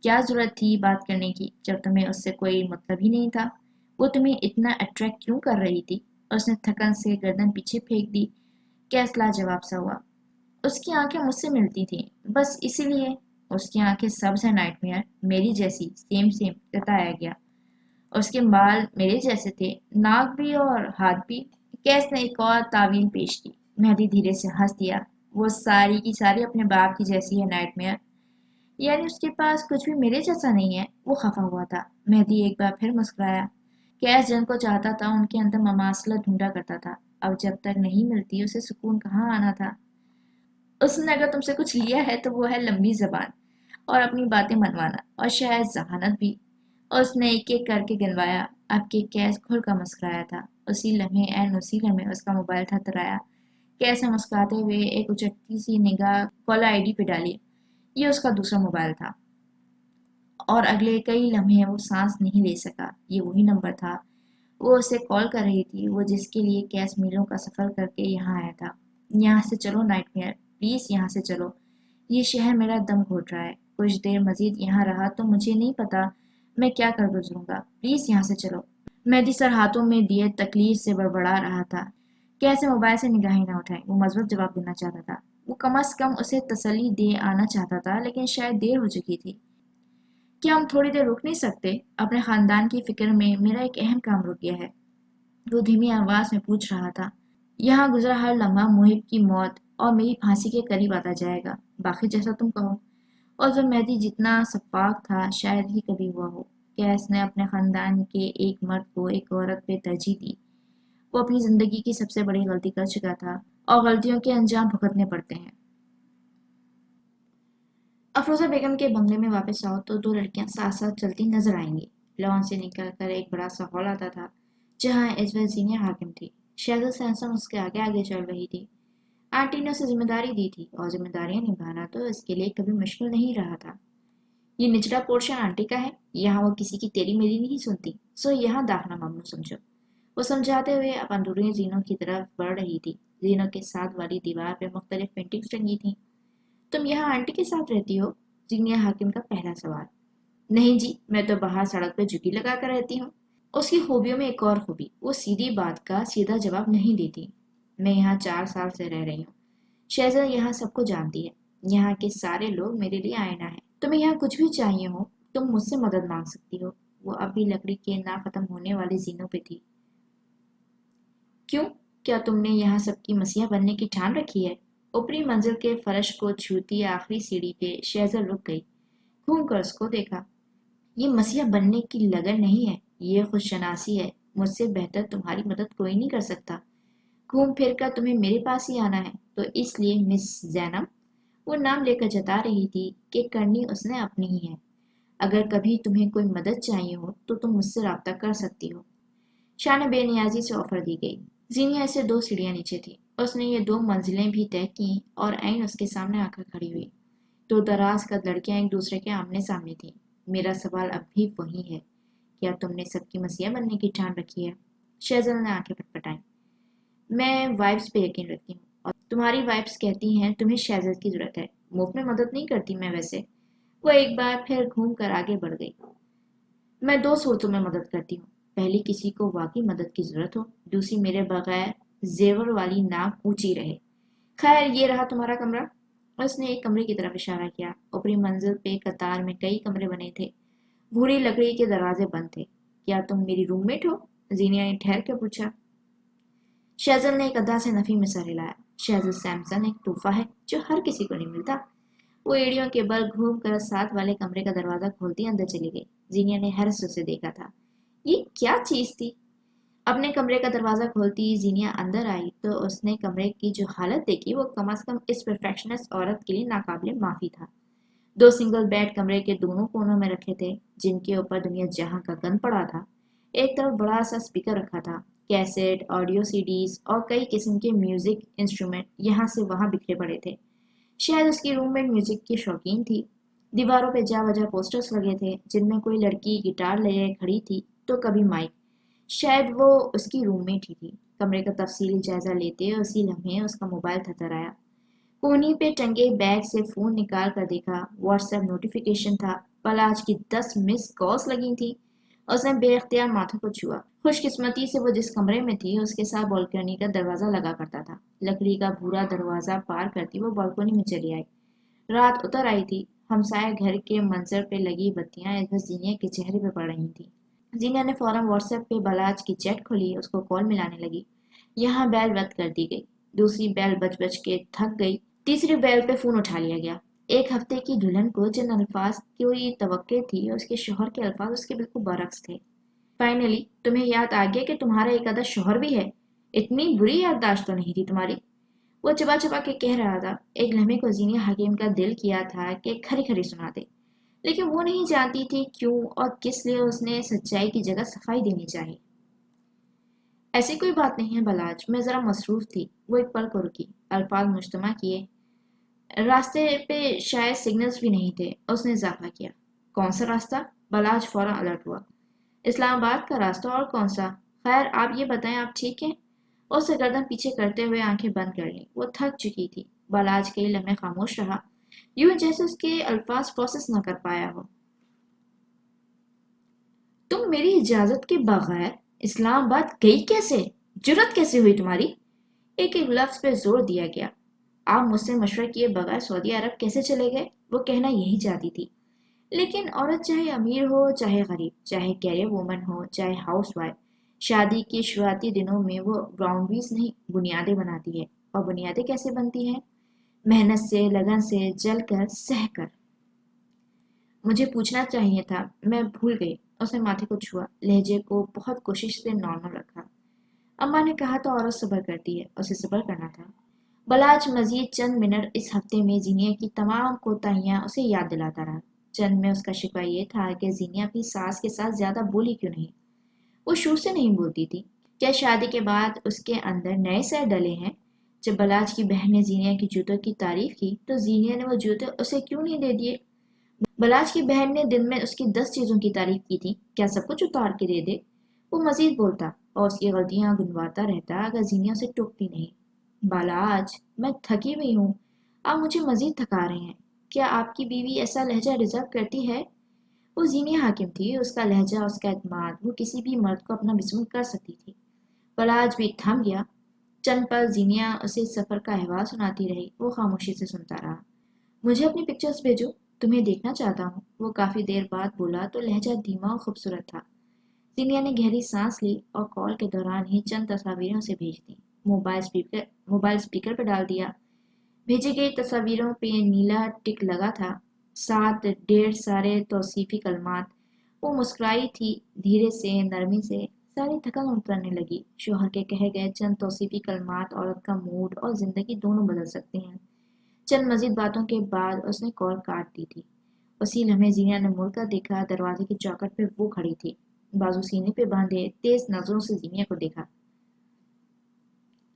کیا ضرورت تھی بات کرنے کی جب تمہیں اس سے کوئی مطلب ہی نہیں تھا؟ وہ تمہیں اتنا اٹریکٹ کیوں کر رہی تھی؟ اس نے تھکن سے گردن پیچھے پھینک دی۔ کیس لاجواب سا ہوا۔ اس کی آنکھیں مجھ سے ملتی تھیں، بس اسی لیے۔ اس کی آنکھیں سبز ہیں نائٹ میئر، میری جیسی، سیم سیم، بتایا گیا۔ اس کے بال میرے جیسے تھے، ناک بھی اور ہاتھ بھی۔ کیس نے ایک اور تعویل پیش کی۔ مہدی دھیرے سے ہنس دیا۔ وہ ساری کی ساری اپنے باپ کی جیسی ہے نائٹ میئر، یعنی اس کے پاس کچھ بھی میرے جیسا نہیں ہے؟ وہ خفا ہوا تھا۔ مہدی ایک بار پھر مسکرایا۔ کیس جن کو چاہتا تھا ان کے اندر مماثلت ڈھونڈا کرتا تھا، اب جب تک نہیں ملتی اسے سکون کہاں آنا تھا۔ اس نے اگر تم سے کچھ لیا ہے تو وہ ہے لمبی زبان اور اپنی باتیں منوانا، اور شاید ذہانت بھی۔ اور اس نے ایک ایک کر کے گنوایا۔ اب کہ کیس کھل کر مسکرایا تھا۔ اسی لمحے اس کا موبائل تھرتھرایا۔ کیس نے مسکراتے ہوئے ایک اچٹتی سی نگاہ کالر آئی ڈی پہ ڈالی۔ یہ اس کا دوسرا موبائل تھا اور اگلے کئی لمحے وہ سانس نہیں لے سکا۔ یہ وہی نمبر تھا۔ وہ اسے کال کر رہی تھی، وہ جس کے لیے کیس میلوں کا سفر کر کے یہاں آیا تھا۔ یہاں سے چلو نائٹ میئر، پلیز یہاں سے چلو۔ یہ شہر میرا دم گھوٹ رہا ہے۔ کچھ دیر مزید یہاں رہا تو مجھے نہیں پتا میں کیا کر گزروں گا۔ پلیز یہاں سے چلو۔ مہدی سر ہاتھوں میں دیے تکلیف سے بڑبڑا رہا تھا۔ کیسے موبائل سے نگاہیں نہ اٹھائیں۔ وہ مثبت جواب دینا چاہتا تھا۔ وہ کم از کم اسے تسلی دے آنا چاہتا تھا، لیکن شاید دیر ہو چکی تھی۔ کیا ہم تھوڑی دیر رک نہیں سکتے؟ اپنے خاندان کی فکر میں میرا ایک اہم کام رک گیا ہے، وہ دھیمی آواز میں پوچھ رہا تھا۔ یہاں گزرا ہر لمحہ محب کی موت اور میری پھانسی کے قریب آتا جائے گا، باقی جیسا تم کہو۔ اور جو مہدی جتنا شفاق تھا شاید ہی کبھی ہوا ہو۔ کیس نے اپنے خاندان کے ایک مرد کو ایک عورت پہ ترجیح دی۔ وہ اپنی زندگی کی سب سے بڑی غلطی کر چکا تھا اور غلطیوں کے انجام بھگتنے پڑتے ہیں۔ افروزہ بیگم کے بنگلے میں واپس آؤ تو دو لڑکیاں ساتھ ساتھ چلتی نظر آئیں گی۔ لان سے نکل کر ایک بڑا سا ہال آتا تھا جہاں اس وقت سینئر حاکم تھی۔ شہزاد سیمسن اس کے آگے آگے چل رہی تھی۔ آنٹی نے اسے ذمہ داری دی تھی اور ذمہ داریاں نبھانا تو اس کے لیے کبھی مشکل نہیں رہا تھا۔ یہ نچلا پورشن آنٹی کا ہے، یہاں وہ کسی کی تیری میری نہیں سنتی، سو یہاں داخلہ ممنوع سمجھو۔ وہ سمجھاتے ہوئے اب اندرونی زینوں کی طرف بڑھ رہی تھی۔ زینوں کے ساتھ والی دیوار پہ مختلف پینٹنگز ٹنگی تھیں۔ تم یہاں آنٹی کے ساتھ رہتی ہو؟ سینئر حاکم کا پہلا سوال۔ نہیں جی، میں تو باہر سڑک پہ جھکی لگا کر رہتی ہوں۔ اس کی خوبیوں میں ایک اور خوبی، وہ سیدھی بات کا سیدھا جواب نہیں دیتی۔ میں یہاں 4 سال سے رہ رہی ہوں۔ شہزاد یہاں سب کو جانتی ہے، یہاں کے سارے لوگ میرے لیے آئینہ ہیں۔ تمہیں یہاں کچھ بھی چاہیے ہو تم مجھ سے مدد مانگ سکتی ہو۔ وہ اب بھی لکڑی کے نہ ختم ہونے والے زینوں پہ تھی۔ کیوں؟ کیا تم نے یہاں سب کی مسیحا بننے کی ٹھان رکھی ہے؟ اوپری منزل کے فرش کو چھوتی آخری سیڑھی پہ شہزاد رک گئی، گھوم کر اس کو دیکھا۔ یہ مسیحا بننے کی لگن نہیں ہے، یہ خود شناسی ہے۔ مجھ سے بہتر تمہاری مدد کوئی نہیں کر سکتا۔ گھوم پھر کر تمہیں میرے پاس ہی آنا ہے، تو اس لیے مس زینب، وہ نام لے کر جتا رہی تھی کہ کرنی اس نے اپنی ہی ہے۔ اگر کبھی تمہیں کوئی مدد چاہیے ہو تو تم مجھ سے رابطہ کر سکتی ہو۔ شان بے نیازی سے آفر دی گئی۔ زینیا سے 2 سیڑھیاں نیچے تھی۔ اس نے یہ 2 منزلیں بھی طے کیں اور عین اس کے سامنے آ کر کھڑی ہوئی۔ 2 دراز قد لڑکیاں ایک دوسرے کے آمنے سامنے تھیں۔ میرا سوال اب بھی وہی ہے، کیا تم نے سب کی مسیحا بننے کی ٹھان رکھی ہے؟ شہزاد نے آنکھیں پٹپٹائیں۔ میں وائبس پہ یقین رکھتی ہوں اور تمہاری وائبس کہتی ہیں تمہیں شہزاد کی ضرورت ہے، مفت میں مدد نہیں کرتی میں ویسے۔ وہ ایک بار پھر گھوم کر آگے بڑھ گئی۔ میں 2 صورتوں میں مدد کرتی ہوں، پہلی کسی کو واقعی مدد کی ضرورت ہو، دوسری میرے بغیر زیور والی ناک اونچی رہے۔ خیر یہ رہا تمہارا کمرہ۔ اس نے ایک کمرے کی طرف اشارہ کیا۔ اوپری منزل پہ قطار میں کئی کمرے بنے تھے، بھوری لکڑی کے دروازے بند تھے۔ کیا تم میری روم میٹ ہو؟ زینیا نے ٹھہر کے پوچھا۔ شہزاد نے ایک ادا سے نفی میں سر ہلایا۔ شہزاد سیمسن ایک تحفہ ہے جو ہر کسی کو نہیں ملتا۔ وہ ایڑیوں کے بل گھوم کر ساتھ والے کمرے کا دروازہ کھولتی اندر چلی گئی۔ زینیا نے حیرت سے اسے دیکھا تھا۔ یہ کیا چیز تھی؟ اپنے کمرے کا دروازہ کھولتی زینیا اندر آئی تو اس نے کمرے کی جو حالت دیکھی وہ کم از کم اس پرفیکشنسٹ عورت کے لیے ناقابل معافی تھا۔ 2 سنگل بیڈ کمرے کے دونوں کونوں میں رکھے تھے جن کے اوپر دنیا جہاں کا گند پڑا تھا۔ ایک طرف بڑا سا اسپیکر رکھا تھا، کیسٹ، آڈیو سی ڈیز اور کئی قسم کے میوزک انسٹرومنٹ یہاں سے وہاں بکھرے پڑے تھے۔ شاید اس کی روم میٹ میوزک کی شوقین تھی۔ دیواروں پہ جا وجہ پوسٹرز لگے تھے جن میں کوئی لڑکی گٹار لیے کھڑی تھی تو کبھی مائک۔ شاید وہ اس کی روم میٹ ہی تھی۔ کمرے کا تفصیلی جائزہ لیتے اسی لمحے اس کا موبائل تھرتھرایا۔ کونی پہ ٹنگے بیگ سے فون نکال کر دیکھا، واٹس ایپ نوٹیفیکیشن تھا۔ پل آج کی 10 مس کالز لگی تھیں۔ اس نے بے اختیار ماتھے کو چھوا۔ خوش قسمتی سے وہ جس کمرے میں تھی اس کے ساتھ بالکنی کا دروازہ لگا کرتا تھا۔ لکڑی کا بھورا دروازہ پار کرتی وہ بالکنی میں چلی آئی۔ رات اتر آئی تھی۔ ہمسائے گھر کے منظر پہ لگی بتیاں اس وقت زینیا کے چہرے پہ پڑ رہی تھیں۔ زینیا نے فوراً واٹس ایپ پہ بلاج کی چیٹ کھولی، اس کو کال ملانے لگی۔ یہاں بیل رد کر دی گئی، دوسری بیل بج بج کے تھک گئی، تیسری بیل پہ فون اٹھا لیا گیا۔ ایک ہفتے کی دلہن کو جن الفاظ کی توقع تھی اس کے شوہر کے الفاظ اس کے بالکل برعکس تھے۔ فائنلی تمہیں یاد آ گیا کہ تمہارا ایک آدھا شوہر بھی ہے؟ اتنی بری یادداشت تو نہیں تھی تمہاری، وہ چبا چبا کے کہہ رہا تھا۔ ایک لمحے کو زینیا حکیم کا دل کیا تھا کہ کھری کھری سنا دے، لیکن وہ نہیں جانتی تھی کیوں اور کس لیے اس نے سچائی کی جگہ صفائی دینی چاہیے۔ ایسی کوئی بات نہیں ہے بلاج، میں ذرا مصروف تھی۔ وہ ایک پل کو رکی، الفاظ مجتمع کیے۔ راستے پہ شاید سگنلز بھی نہیں تھے۔ اس نے اضافہ کیا، کون سا راستہ؟ بلاج فوراً الرٹ ہوا۔ اسلام آباد کا راستہ، اور کون سا؟ خیر آپ یہ بتائیں، آپ ٹھیک ہیں؟ اس نے گردن پیچھے کرتے ہوئے آنکھیں بند کر لیں۔ وہ تھک چکی تھی۔ بلاج کئی لمحے خاموش رہا، یوں جیسے اس کے الفاظ پروسیس نہ کر پایا ہو۔ تم میری اجازت کے بغیر اسلام آباد گئی کیسے؟ جرت کیسے ہوئی تمہاری؟ ایک ایک لفظ پہ زور دیا گیا۔ آپ مجھ سے مشورہ کیے بغیر سعودی عرب کیسے چلے گئے؟ وہ کہنا یہی چاہتی تھی، لیکن عورت چاہے امیر ہو چاہے غریب، چاہے کیریئر وومن ہو چاہے ہاؤس وائف، شادی کے شروعاتی دنوں میں وہ باؤنڈریز نہیں بنیادیں بناتی ہے۔ اور بنیادیں کیسے بنتی ہیں؟ محنت سے، لگن سے، جل کر، سہ کر۔ مجھے پوچھنا چاہیے تھا، میں بھول گئی۔ اس نے ماتھے کو چھوا، لہجے کو بہت کوشش سے نارمل رکھا۔ اماں نے کہا تو عورت صبر کرتی ہے، اسے صبر کرنا تھا۔ بلاج مزید چند منٹ اس ہفتے میں زینیا کی تمام کوتاہیاں اسے یاد دلاتا رہا۔ چند میں اس کا شکوہ یہ تھا کہ زینیا اپنی ساس کے ساتھ زیادہ بولی کیوں نہیں؟ وہ شروع سے نہیں بولتی تھی؟ کیا شادی کے بعد اس کے اندر نئے سیر ڈلے ہیں؟ جب بلاج کی بہن نے زینیا کی جوتوں کی تعریف کی تو زینیا نے وہ جوتے اسے کیوں نہیں دے دیے؟ بلاج کی بہن نے دن میں اس کی 10 چیزوں کی تعریف کی تھی، کیا سب کچھ اتار کے دے دے؟ وہ مزید بولتا اور اس کی غلطیاں گنواتا رہتا اگر زینیا اسے ٹوکتی نہیں۔ بالاج، میں تھکی ہوئی ہوں، آپ مجھے مزید تھکا رہے ہیں۔ کیا آپ کی بیوی ایسا لہجہ ڈیزرو کرتی ہے؟ وہ زینیا حاکم تھی، اس کا لہجہ، اس کا اعتماد، وہ کسی بھی مرد کو اپنا بسم کر سکتی تھی۔ بالاج بھی تھم گیا۔ چند پل زینیا اسے سفر کا احوال سناتی رہی، وہ خاموشی سے سنتا رہا۔ مجھے اپنی پکچرز بھیجو، تمہیں دیکھنا چاہتا ہوں۔ وہ کافی دیر بعد بولا تو لہجہ دھیما اور خوبصورت تھا۔ زینیا نے گہری سانس لی اور کال کے دوران ہی چند تصاویریں اسے بھیج دیں۔ موبائل اسپیکر پہ ڈال دیا۔ بھیجی گئی تصاویروں پہ نیلا ٹک لگا تھا، ساتھ ڈھیر سارے توصیفی کلمات۔ وہ مسکرائی تھی، دھیرے سے، نرمی سے۔ ساری تھکن اترنے لگی۔ شوہر کے کہے گئے چند توصیفی کلمات عورت کا موڈ اور زندگی دونوں بدل سکتے ہیں۔ چند مزید باتوں کے بعد اس نے کال کاٹ دی تھی۔ اسی لمحے زینیا نے مڑ کر دیکھا، دروازے کی چوکھٹ پہ وہ کھڑی تھی، بازو سینے پہ باندھے، تیز نظروں سے زینیا کو دیکھا۔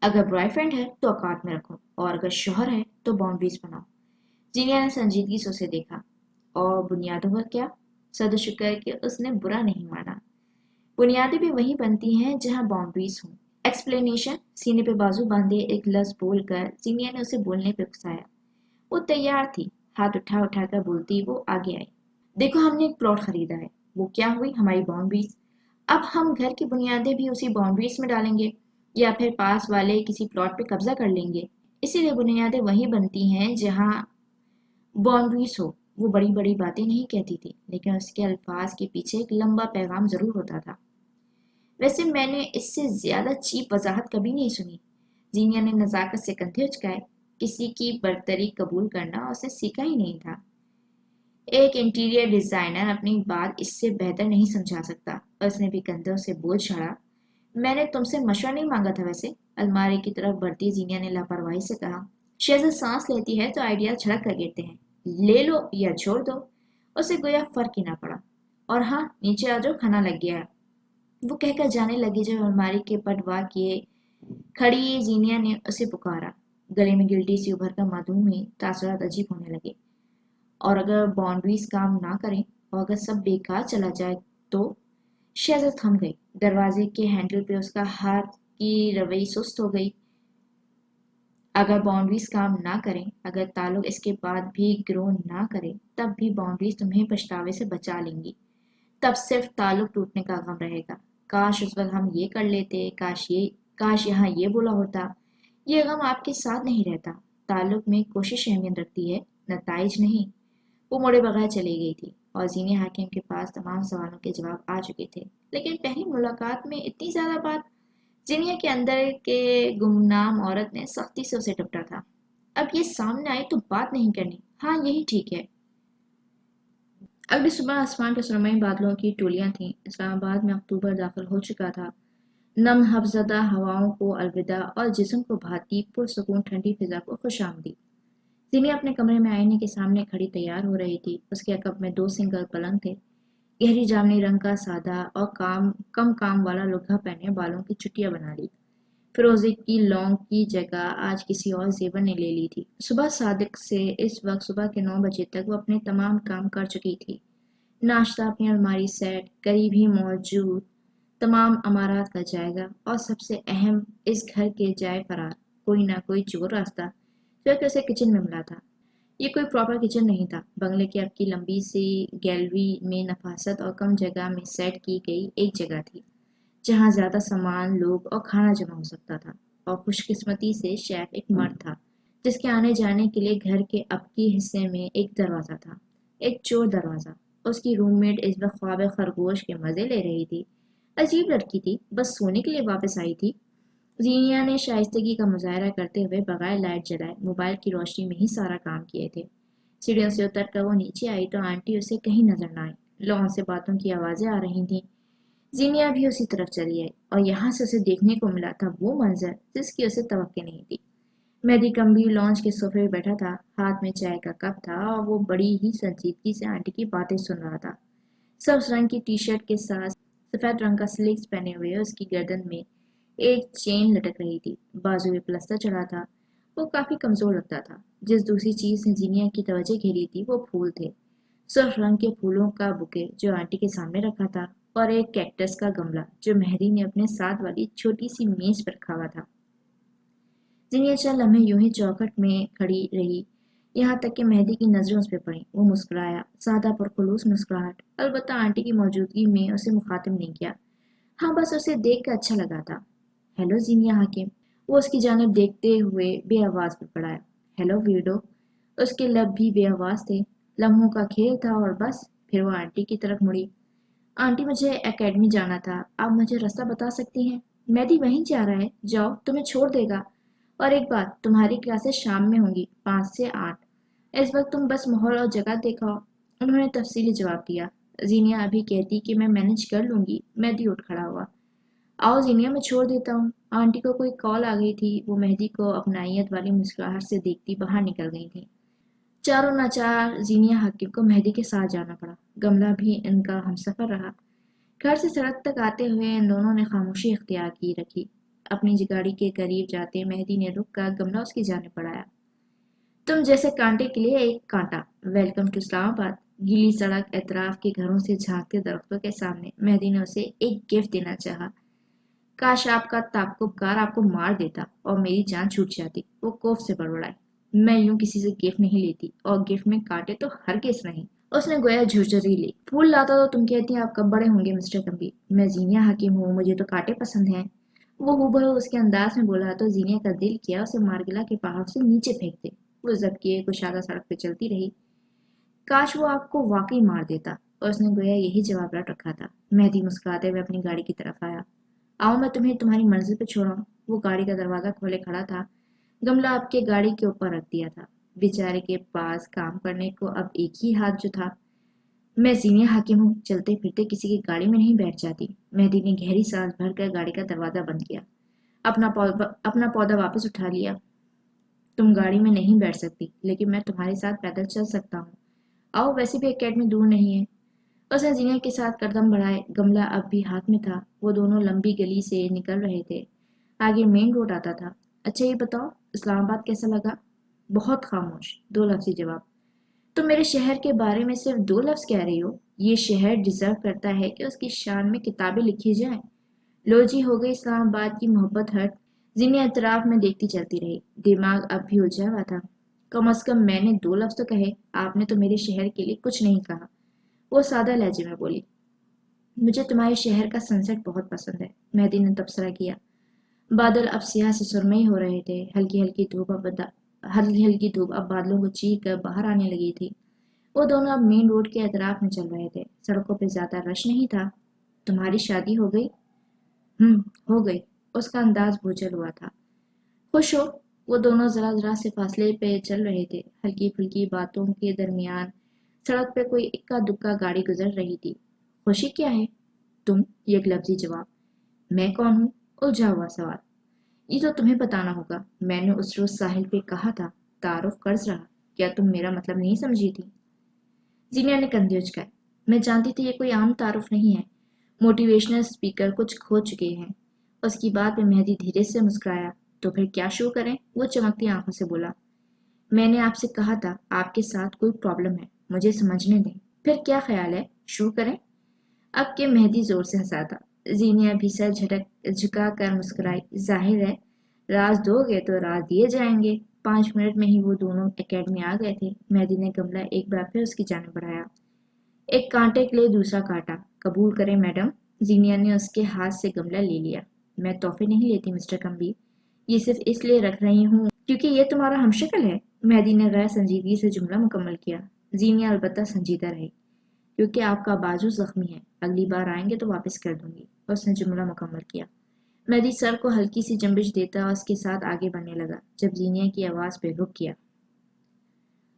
اگر بوائے فرینڈ ہے تو اوقات میں رکھو، اور اگر شوہر ہے تو باؤنڈریز بناؤ۔ زینیا نے سنجیدگی سے اسے دیکھا۔ اور بنیادوں کا کیا؟ صد شکر کہ اس نے برا نہیں مانا۔ بنیادیں بھی وہیں بنتی ہیں جہاں باؤنڈریز ہوں۔ ایکسپلینیشن؟ سینے پہ بازو باندھے ایک لفظ بول کر زینیا نے اسے بولنے پہ اکسایا۔ وہ تیار تھی، ہاتھ اٹھا اٹھا کر بولتی وہ آگے آئی۔ دیکھو ہم نے ایک پلاٹ خریدا ہے، وہ کیا ہوئی ہماری باؤنڈریز۔ اب ہم گھر کی بنیادیں بھی اسی باؤنڈریز میں ڈالیں گے، یا پھر پاس والے کسی پلاٹ پہ قبضہ کر لیں گے۔ اسی لیے بنیادیں وہیں بنتی ہیں جہاں باؤنڈریز ہو۔ وہ بڑی بڑی باتیں نہیں کہتی تھی، لیکن اس کے الفاظ کے پیچھے ایک لمبا پیغام ضرور ہوتا تھا۔ ویسے میں نے اس سے زیادہ چیپ وضاحت کبھی نہیں سنی۔ زینیا نے نزاکت سے کندھے اچکائے۔ کسی کی برتری قبول کرنا اس نے سیکھا ہی نہیں تھا۔ ایک انٹیریئر ڈیزائنر اپنی بات اس سے بہتر نہیں سمجھا سکتا۔ اس نے بھی کندھوں سے بوجھ جھاڑا۔ میں نے تم سے مشورہ نہیں مانگا تھا ویسے، الماری کی طرف بڑھتی زینیا نے لاپرواہی سے کہا۔ شہزاد سانس لیتی ہے تو آئیڈیا چھڑک کر گرتے ہیں، لے لو یا چھوڑ دو۔ اسے گویا فرق ہی نہ پڑا۔ اور ہاں نیچے آ جاؤ، کھانا لگ گیا ہے، وہ کہہ کر جانے لگی جب الماری کے پٹ وا کیے کھڑی زینیا نے اسے پکارا۔ گلے میں گلٹی سی ابھر کر معدوم ہوئی، تاثرات عجیب ہونے لگے۔ اور اگر باؤنڈریز کام نہ کریں اور اگر سب بیکار چلا جائے تو؟ شہزاد تھم گئی۔ دروازے کے ہینڈل پہ اس کا ہاتھ کی روئی سست ہو گئی۔ اگر باؤنڈریز کام نہ کریں، اگر تعلق اس کے بعد بھی گرو نہ کرے، تب بھی باؤنڈریز تمہیں پچھتاوے سے بچا لیں گی۔ تب صرف تعلق ٹوٹنے کا غم رہے گا۔ کاش اس وقت ہم یہ کر لیتے، کاش یہاں یہ بولا ہوتا۔ یہ غم آپ کے ساتھ نہیں رہتا۔ تعلق میں کوشش اہمیت رکھتی ہے، نتائج نہیں۔ وہ مڑے بغیر چلی گئی تھی اور زینیا حاکم کے پاس تمام سوالوں کے جواب آ چکے تھے، لیکن پہلی ملاقات میں اتنی زیادہ بات؟ زینیا کے اندر کے گمنام عورت نے سختی سے اسے ڈپٹا تھا۔ اب یہ سامنے آئی تو بات نہیں کرنی، ہاں یہی ٹھیک ہے۔ اگلی صبح آسمان پہ سرمئی بادلوں کی ٹولیاں تھیں۔ اسلام آباد میں اکتوبر داخل ہو چکا تھا۔ نم حفظدہ ہواؤں کو الوداع اور جسم کو بھاتی پرسکون ٹھنڈی فضا کو خوش آمدید۔ زینیا اپنے کمرے میں آئینے کے سامنے کھڑی تیار ہو رہی تھی۔ اس کے عقب میں 2 سنگل پلنگ تھے، گہری جامنی رنگ کا سادہ اور کم کام والا لگا پہنے بالوں کی چٹیاں بنا لی۔ فیروزے کی لونگ کی جگہ آج کسی اور زیور نے لے لی تھی۔ صبح صادق سے اس وقت صبح کے 9 بجے تک وہ اپنے تمام کام کر چکی تھی۔ ناشتہ، اپنی الماری سیٹ، قریب ہی موجود تمام امارات کا جائزہ، اور سب سے اہم اس گھر کے جائے فرار کوئی نہ کوئی چور راستہ جو کہ اسے کچن میں ملا تھا۔ یہ کوئی پراپر کچن نہیں تھا، بنگلے کی اب کی لمبی سی گیلری میں نفاست اور کم جگہ میں سیٹ کی گئی ایک جگہ تھی جہاں زیادہ سامان، لوگ اور کھانا جمع ہو سکتا تھا، اور خوش قسمتی سے شیف ایک مرد تھا جس کے آنے جانے کے لیے گھر کے اب کی حصے میں ایک دروازہ تھا، ایک چور دروازہ۔ اس کی روم میٹ اس وقت خواب خرگوش کے مزے لے رہی تھی۔ عجیب لڑکی تھی، بس سونے کے لیے واپس آئی تھی۔ زینیا نے شائستگی کا مظاہرہ کرتے ہوئے بغیر لائٹ جلائے موبائل کی روشنی میں ہی سارا کام کیے تھے۔ سیڑھیوں سے اتر کر وہ نیچے آئی تو آنٹی اسے کہیں نظر نہ آئی۔ لون سے باتوں کی آوازیں آ رہی تھیں۔ زینیا بھی اسی طرف چلی آئی اور یہاں سے اسے دیکھنے کو ملا تھا وہ منظر جس کی اسے توقع نہیں تھی۔ مہدی گمبھیر لانچ کے صوفے پہ بیٹھا تھا، ہاتھ میں چائے کا کپ تھا اور وہ بڑی ہی سنجیدگی سے آنٹی کی باتیں سن رہا تھا۔ سبز رنگ کی ٹی شرٹ کے ساتھ سفید رنگ کا سلیکس پہنے ہوئے اس کی گردن میں ایک چین لٹک رہی تھی، بازو میں پلستر چڑھا تھا۔ وہ کافی کمزور لگتا تھا۔ جس دوسری چیز نے زینیا کی توجہ گھیری تھی وہ پھول تھے، سرخ رنگ کے پھولوں کا بکے جو آنٹی کے سامنے رکھا تھا، اور ایک کیکٹس کا گملہ جو مہدی نے اپنے ساتھ والی چھوٹی سی میز پر رکھا ہوا تھا۔ زینیا چند لمحے یوں ہی چوکھٹ میں کھڑی رہی، یہاں تک کہ مہدی کی نظریں اس پہ پڑیں۔ وہ مسکرایا، سادہ پرخلوص مسکراہٹ، البتہ آنٹی کی موجودگی میں اسے مخاطب نہیں کیا، ہاں بس اسے دیکھ کر اچھا لگا تھا۔ ہیلو زینیا حکیم، وہ اس کی جانب دیکھتے ہوئے بے آواز پر پڑا۔ ہیلو ویرڈو، اس کے لب بھی بے آواز تھے۔ لمحوں کا کھیل تھا اور بس، پھر وہ آنٹی کی طرف مڑی۔ آنٹی مجھے اکیڈمی جانا تھا، آپ مجھے راستہ بتا سکتی ہیں؟ مہدی وہیں جا رہا ہے، جاؤ تمہیں چھوڑ دے گا۔ اور ایک بات، تمہاری کلاسیں شام میں ہوں گی، 5 سے 8۔ اس وقت تم بس ماحول اور جگہ دیکھو۔ انہوں نے تفصیلی جواب دیا۔ زینیا ابھی کہتی کہ میں مینج کر لوں گی، مہدی اٹھ کھڑا ہوا۔ آؤ زینیا، میں چھوڑ دیتا ہوں۔ آنٹی کو کوئی کال آ گئی تھی، وہ مہدی کو اپنائیت والی مسکراہٹ سے دیکھتی باہر نکل گئی تھی۔ چاروں ناچار زینیا حکیم کو مہدی کے ساتھ جانا پڑا، گملہ بھی ان کا ہمسفر رہا۔ گھر سے سڑک تک آتے ہوئے ان دونوں نے خاموشی اختیار کی رکھی۔ اپنی گاڑی کے قریب جاتے مہدی نے رک کر گملہ اس کی جانب بڑھایا۔ تم جیسے کانٹے کے لیے ایک کانٹا، ویلکم ٹو اسلام آباد۔ گیلی سڑک، اطراف کے گھروں سے جھانکتے درختوں کے سامنے مہدی نے اسے ایک گفٹ دینا چاہا۔ کاش آپ کا تعقب کار آپ کو مار دیتا اور میری جان چھوٹ جاتی، وہ کوف سے بڑبڑائی۔ میں یوں کسی سے گفٹ نہیں لیتی، اور گفٹ میں کانٹے تو ہرگز نہیں۔ اس نے گویا جھرجھری لی۔ پھول لاتا تو تم کہتی آپ کب بڑے ہوں گے مسٹر گمبھیر؟ میں زینیا حکیم ہوں، مجھے تو کانٹے پسند ہیں۔ وہ ہو اس کے انداز میں بولا تو زینیا کا دل کیا اسے مارگلا کے پہاڑ سے نیچے پھینک دے۔ وہ ضبط کیے کشادہ سڑک پہ چلتی رہی۔ کاش وہ آپ کو واقعی مار دیتا، اور اس نے گویا یہی جواب رٹ رکھا تھا۔ مہدی مسکراتے ہوئے اپنی گاڑی کی طرف آیا۔ آؤ میں تمہیں تمہاری منزل پہ چھوڑاؤں۔ وہ گاڑی کا دروازہ کھولے کھڑا تھا، گملہ اب کے گاڑی کے اوپر رکھ دیا تھا۔ بیچارے کے پاس کام کرنے کو اب ایک ہی ہاتھ جو تھا۔ میں زینیا حکیم ہوں، چلتے پھرتے کسی کی گاڑی میں نہیں بیٹھ جاتی۔ مہدی نے گہری سانس بھر کر گاڑی کا دروازہ بند کیا، اپنا پودا واپس اٹھا لیا۔ تم گاڑی میں نہیں بیٹھ سکتی، لیکن میں تمہارے ساتھ پیدل چل سکتا ہوں۔ آؤ، ویسے بھی اکیڈمی دور نہیں ہے۔ اس نے زینیا کے ساتھ قدم بڑھائے، گملہ اب بھی ہاتھ میں تھا۔ وہ دونوں لمبی گلی سے نکل رہے تھے، آگے مین روڈ آتا تھا۔ اچھا یہ بتاؤ، اسلام آباد کیسا لگا؟ بہت خاموش، 2 لفظی جواب۔ تم میرے شہر کے بارے میں صرف 2 لفظ کہہ رہی ہو؟ یہ شہر ڈیزرو کرتا ہے کہ اس کی شان میں کتابیں لکھی جائیں۔ لو جی، ہو گئی اسلام آباد کی محبت ہٹ۔ زینیا اطراف میں دیکھتی چلتی رہی، دماغ اب بھی الجھا ہوا تھا۔ کم از کم میں نے 2 لفظ تو کہے، آپ نے تو میرے شہر کے لیے کچھ نہیں کہا۔ وہ سادہ لہجے میں بولی۔ مجھے تمہارے شہر کا سن سیٹ بہت پسند ہے، مہدی نے تبصرہ کیا۔ بادل اب سیاہ سے سرمئی ہو رہے تھے، ہلکی ہلکی دھوپ اب بادلوں کو چیر کر باہر آنے لگی تھی۔ وہ دونوں اب مین روڈ کے اطراف میں چل رہے تھے، سڑکوں پہ زیادہ رش نہیں تھا۔ تمہاری شادی ہو گئی؟ ہو گئی۔ اس کا انداز بوجھل ہوا تھا۔ خوش ہو؟ وہ دونوں ذرا سے فاصلے پہ چل رہے تھے، ہلکی پھلکی باتوں کے درمیان سڑک پہ کوئی اکا دکا گاڑی گزر رہی تھی۔ خوشی کیا ہے؟ تم، یک لفظی جواب۔ میں کون ہوں؟ الجھا ہوا سوال۔ یہ تو تمہیں بتانا ہوگا، میں نے اس روز ساحل پہ کہا تھا، تعارف قرض رہا۔ کیا تم میرا مطلب نہیں سمجھی تھی؟ زینیا نے کندھے اچکائے۔ میں جانتی تھی یہ کوئی عام تعارف نہیں ہے، موٹیویشنل اسپیکر کچھ کھو چکے ہیں۔ اس کی بات پہ مہدی دھیرے سے مسکرایا۔ تو پھر کیا شروع کریں؟ وہ چمکتی آنکھوں سے بولا۔ میں نے آپ سے کہا تھا آپ کے ساتھ کوئی پرابلم ہے، مجھے سمجھنے دیں۔ پھر کیا خیال ہے شروع کریں؟ اب کہ مہدی زور سے ہنسا تھا۔ زینیا بھی سر جھکا کر مسکرائی۔ ظاہر ہے راز دو گے تو راز دیے جائیں گے۔ 5 منٹ میں ہی وہ دونوں اکیڈمی آ گئے تھے۔ مہدی نے گملہ ایک بار پھر اس کی جانب بڑھایا۔ ایک کانٹے کے لیے دوسرا کانٹا قبول کریں میڈم۔ زینیا نے اس کے ہاتھ سے گملہ لے لیا۔ میں تحفے نہیں لیتی مسٹر کمبی، یہ صرف اس لیے رکھ رہی ہوں کیونکہ یہ تمہارا ہمشکل ہے۔ مہدی نے غیر سنجیدگی سے جملہ مکمل کیا۔ زینیا البتہ سنجیدہ رہی۔ کیونکہ آپ کا بازو زخمی ہے، اگلی بار آئیں گے تو واپس کر دوں گی۔ اس نے جملہ مکمل کیا۔ مہدی سر کو ہلکی سی جنبش دیتا اس کے ساتھ آگے بڑھنے لگا۔ جب زینیا کی آواز پہ رک کیا۔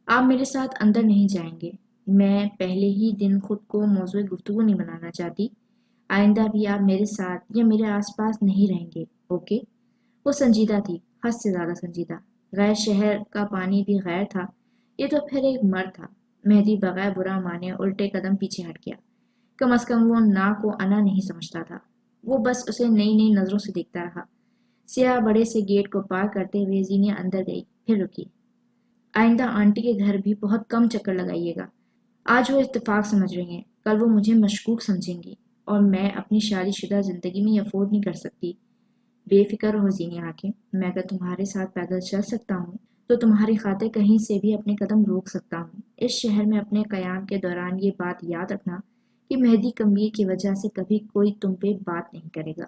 آپ میرے ساتھ اندر نہیں جائیں گے۔ میں پہلے ہی دن خود کو موضوع گفتگو نہیں بنانا چاہتی۔ آئندہ بھی آپ میرے ساتھ یا میرے آس پاس نہیں رہیں گے، اوکے؟ وہ سنجیدہ تھی، حد سے زیادہ سنجیدہ۔ غیر شہر کا پانی بھی غیر تھا، یہ تو پھر ایک مرد تھا۔ مہدی بغیر برا مانے الٹے قدم پیچھے ہٹ گیا۔ کم از کم وہ نا کو انا نہیں سمجھتا تھا۔ وہ بس اسے نئی نئی نظروں سے دیکھتا رہا۔ سیاہ بڑے سے گیٹ کو پار کرتے ہوئے زینیا اندر گئی، پھر رکی۔ آئندہ آنٹی کے گھر بھی بہت کم چکر لگائیے گا۔ آج وہ اتفاق سمجھ رہی ہیں، کل وہ مجھے مشکوک سمجھیں گی، اور میں اپنی شادی شدہ زندگی میں یہ افورڈ نہیں کر سکتی۔ بے فکر رہو زینیا حاکم، میں اگر تمہارے ساتھ پیدل چل سکتا ہوں تو تمہاری خاطر کہیں سے بھی اپنے قدم روک سکتا ہوں۔ اس شہر میں اپنے قیام کے دوران یہ بات یاد رکھنا کہ مہدی کمبیر کی وجہ سے کبھی کوئی تم پہ بات نہیں کرے گا۔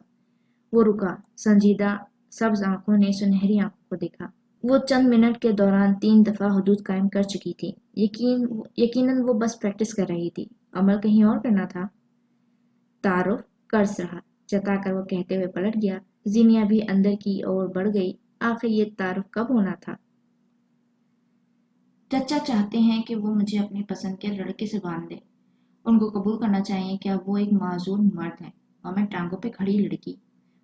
وہ رکا، سنجیدہ سبز آنکھوں نے سنہری آنکھوں کو دیکھا۔ وہ چند منٹ کے دوران 3 دفعہ حدود قائم کر چکی تھی۔ یقیناً وہ بس پریکٹس کر رہی تھی، عمل کہیں اور کرنا تھا۔ تعارف قرض رہا، جتا کر وہ کہتے ہوئے پلٹ گیا۔ زینیا بھی اندر کی اور بڑھ گئی۔ آخر یہ تعارف کب ہونا تھا؟ چچا چاہتے ہیں کہ وہ مجھے اپنی پسند کے لڑکے سے باندھ دے۔ ان کو قبول کرنا چاہیے کہ اب وہ ایک معذور مرد ہے اور میں ٹانگوں پہ کھڑی لڑکی۔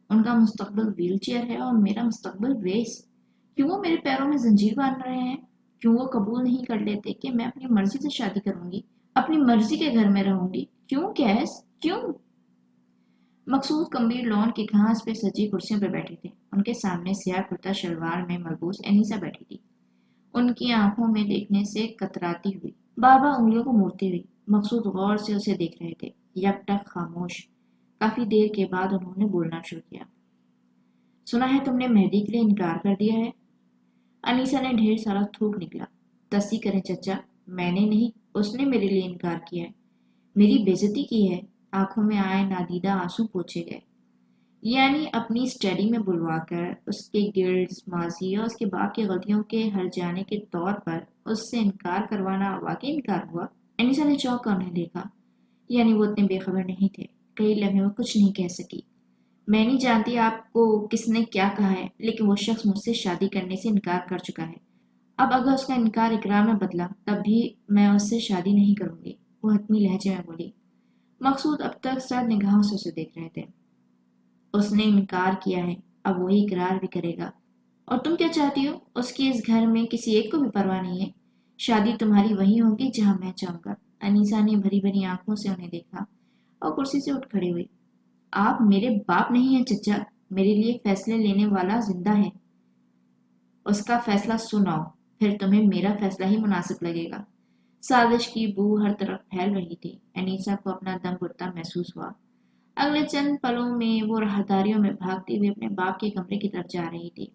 ان کا مستقبل ویل چیئر ہے اور میرا مستقبل ریس۔ کیوں وہ میرے پیروں میں زنجیر باندھ رہے ہیں؟ کیوں وہ قبول نہیں کر لیتے کہ میں اپنی مرضی سے شادی کروں گی، اپنی مرضی کے گھر میں رہوں گی؟ کیوں کیس؟ کیوں؟ مقصود کمبیر لون کی گھاس پہ سجی کرسیوں پہ بیٹھے تھے۔ ان کے سامنے سیاہ کرتا شلوار میں ملبوس انیسا بیٹھی تھی، ان کی آنکھوں میں دیکھنے سے کتراتی ہوئی، بار بار انگلیوں کو موڑتی ہوئی۔ مقصود غور سے اسے دیکھ رہے تھے، یک ٹک خاموش۔ کافی دیر کے بعد انہوں نے بولنا شروع کیا۔ سنا ہے تم نے مہدی کے لیے انکار کر دیا ہے؟ انیسا نے ڈھیر سارا تھوک نکلا۔ تصدیق کریں چچا، میں نے نہیں، اس نے میرے لیے انکار کیا ہے، میری بےعزتی کی ہے۔ آنکھوں میں آئے نادیدہ آنسو پوچھے گئے۔ یعنی اپنی اسٹڈی میں بلوا کر اس کے گلڈز، ماضی اور اس کے باپ کی غلطیوں کے ہر جانے کے طور پر اس سے انکار کروانا واقعی انکار ہوا؟ انیسا نے چونک کر انہیں دیکھا۔ یعنی وہ اتنے بے خبر نہیں تھے۔ کئی لمحے وہ کچھ نہیں کہہ سکی۔ میں نہیں جانتی آپ کو کس نے کیا کہا ہے، لیکن وہ شخص مجھ سے شادی کرنے سے انکار کر چکا ہے۔ اب اگر اس کا انکار اقرار میں بدلا تب بھی میں اس سے شادی نہیں کروں گی، وہ حتمی لہجے میں بولی۔ مقصود اب تک سرد نگاہوں سے اسے دیکھ رہے تھے۔ اس نے انکار کیا ہے، اب وہی اقرار بھی کرے گا۔ اور تم کیا چاہتی ہو؟ اس کی اس گھر میں کسی ایک کو بھی پرواہ نہیں ہے۔ شادی تمہاری وہیں ہوگی جہاں میں چاہوں گا۔ انیسا نے بھری بھری آنکھوں سے انہیں دیکھا اور کرسی سے اٹھ کھڑی ہوئی۔ آپ میرے باپ نہیں ہیں چچا، میرے لیے فیصلے لینے والا زندہ ہے۔ اس کا فیصلہ سناؤ، پھر تمہیں میرا فیصلہ ہی مناسب لگے گا۔ سازش کی بو ہر طرف پھیل رہی تھی۔ انیسا کو اپنا دم گھٹتا محسوس ہوا۔ اگلے چند پلوں میں وہ راہداریوں میں بھاگتی ہوئی اپنے باپ کے کمرے کی طرف جا رہی تھی۔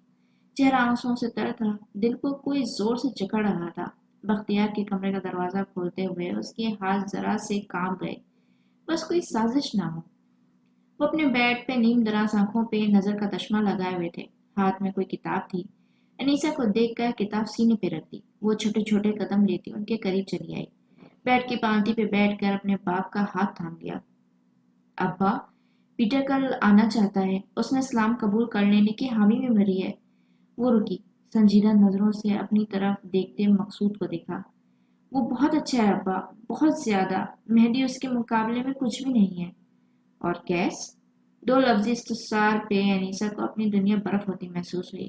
چہرہ آنسوؤں سے تر تھا، دل کو کوئی زور سے جکڑ رہا تھا۔ بختیار کے کمرے کا دروازہ کھولتے ہوئے اس کے ہاتھ ذرا سے کانپ گئے، بس کوئی سازش نہ ہو۔ وہ اپنے بیڈ پہ نیم دراز آنکھوں پہ نظر کا تشمہ لگائے ہوئے تھے، ہاتھ میں کوئی کتاب تھی۔ انیسا کو دیکھ کر کتاب سینے پہ رکھ دی، وہ چھوٹے چھوٹے قدم لیتی ان کے قریب چلی آئی، بیڈ کی پالٹی پہ بیٹھ کر اپنے باپ کا ہاتھ تھام لیا۔ ابا، پیٹر کل آنا چاہتا ہے، اس نے اسلام قبول کر لینے کی حامی میں بھری ہے۔ وہ رکی، سنجیدہ نظروں سے اپنی طرف دیکھتے مقصود کو دیکھا۔ وہ بہت اچھا ہے ابا، بہت زیادہ، مہدی اس کے مقابلے میں کچھ بھی نہیں ہے۔ اور کیس؟ 2 لفظی استفسار پہ انیسا کو اپنی دنیا برف ہوتی محسوس ہوئی۔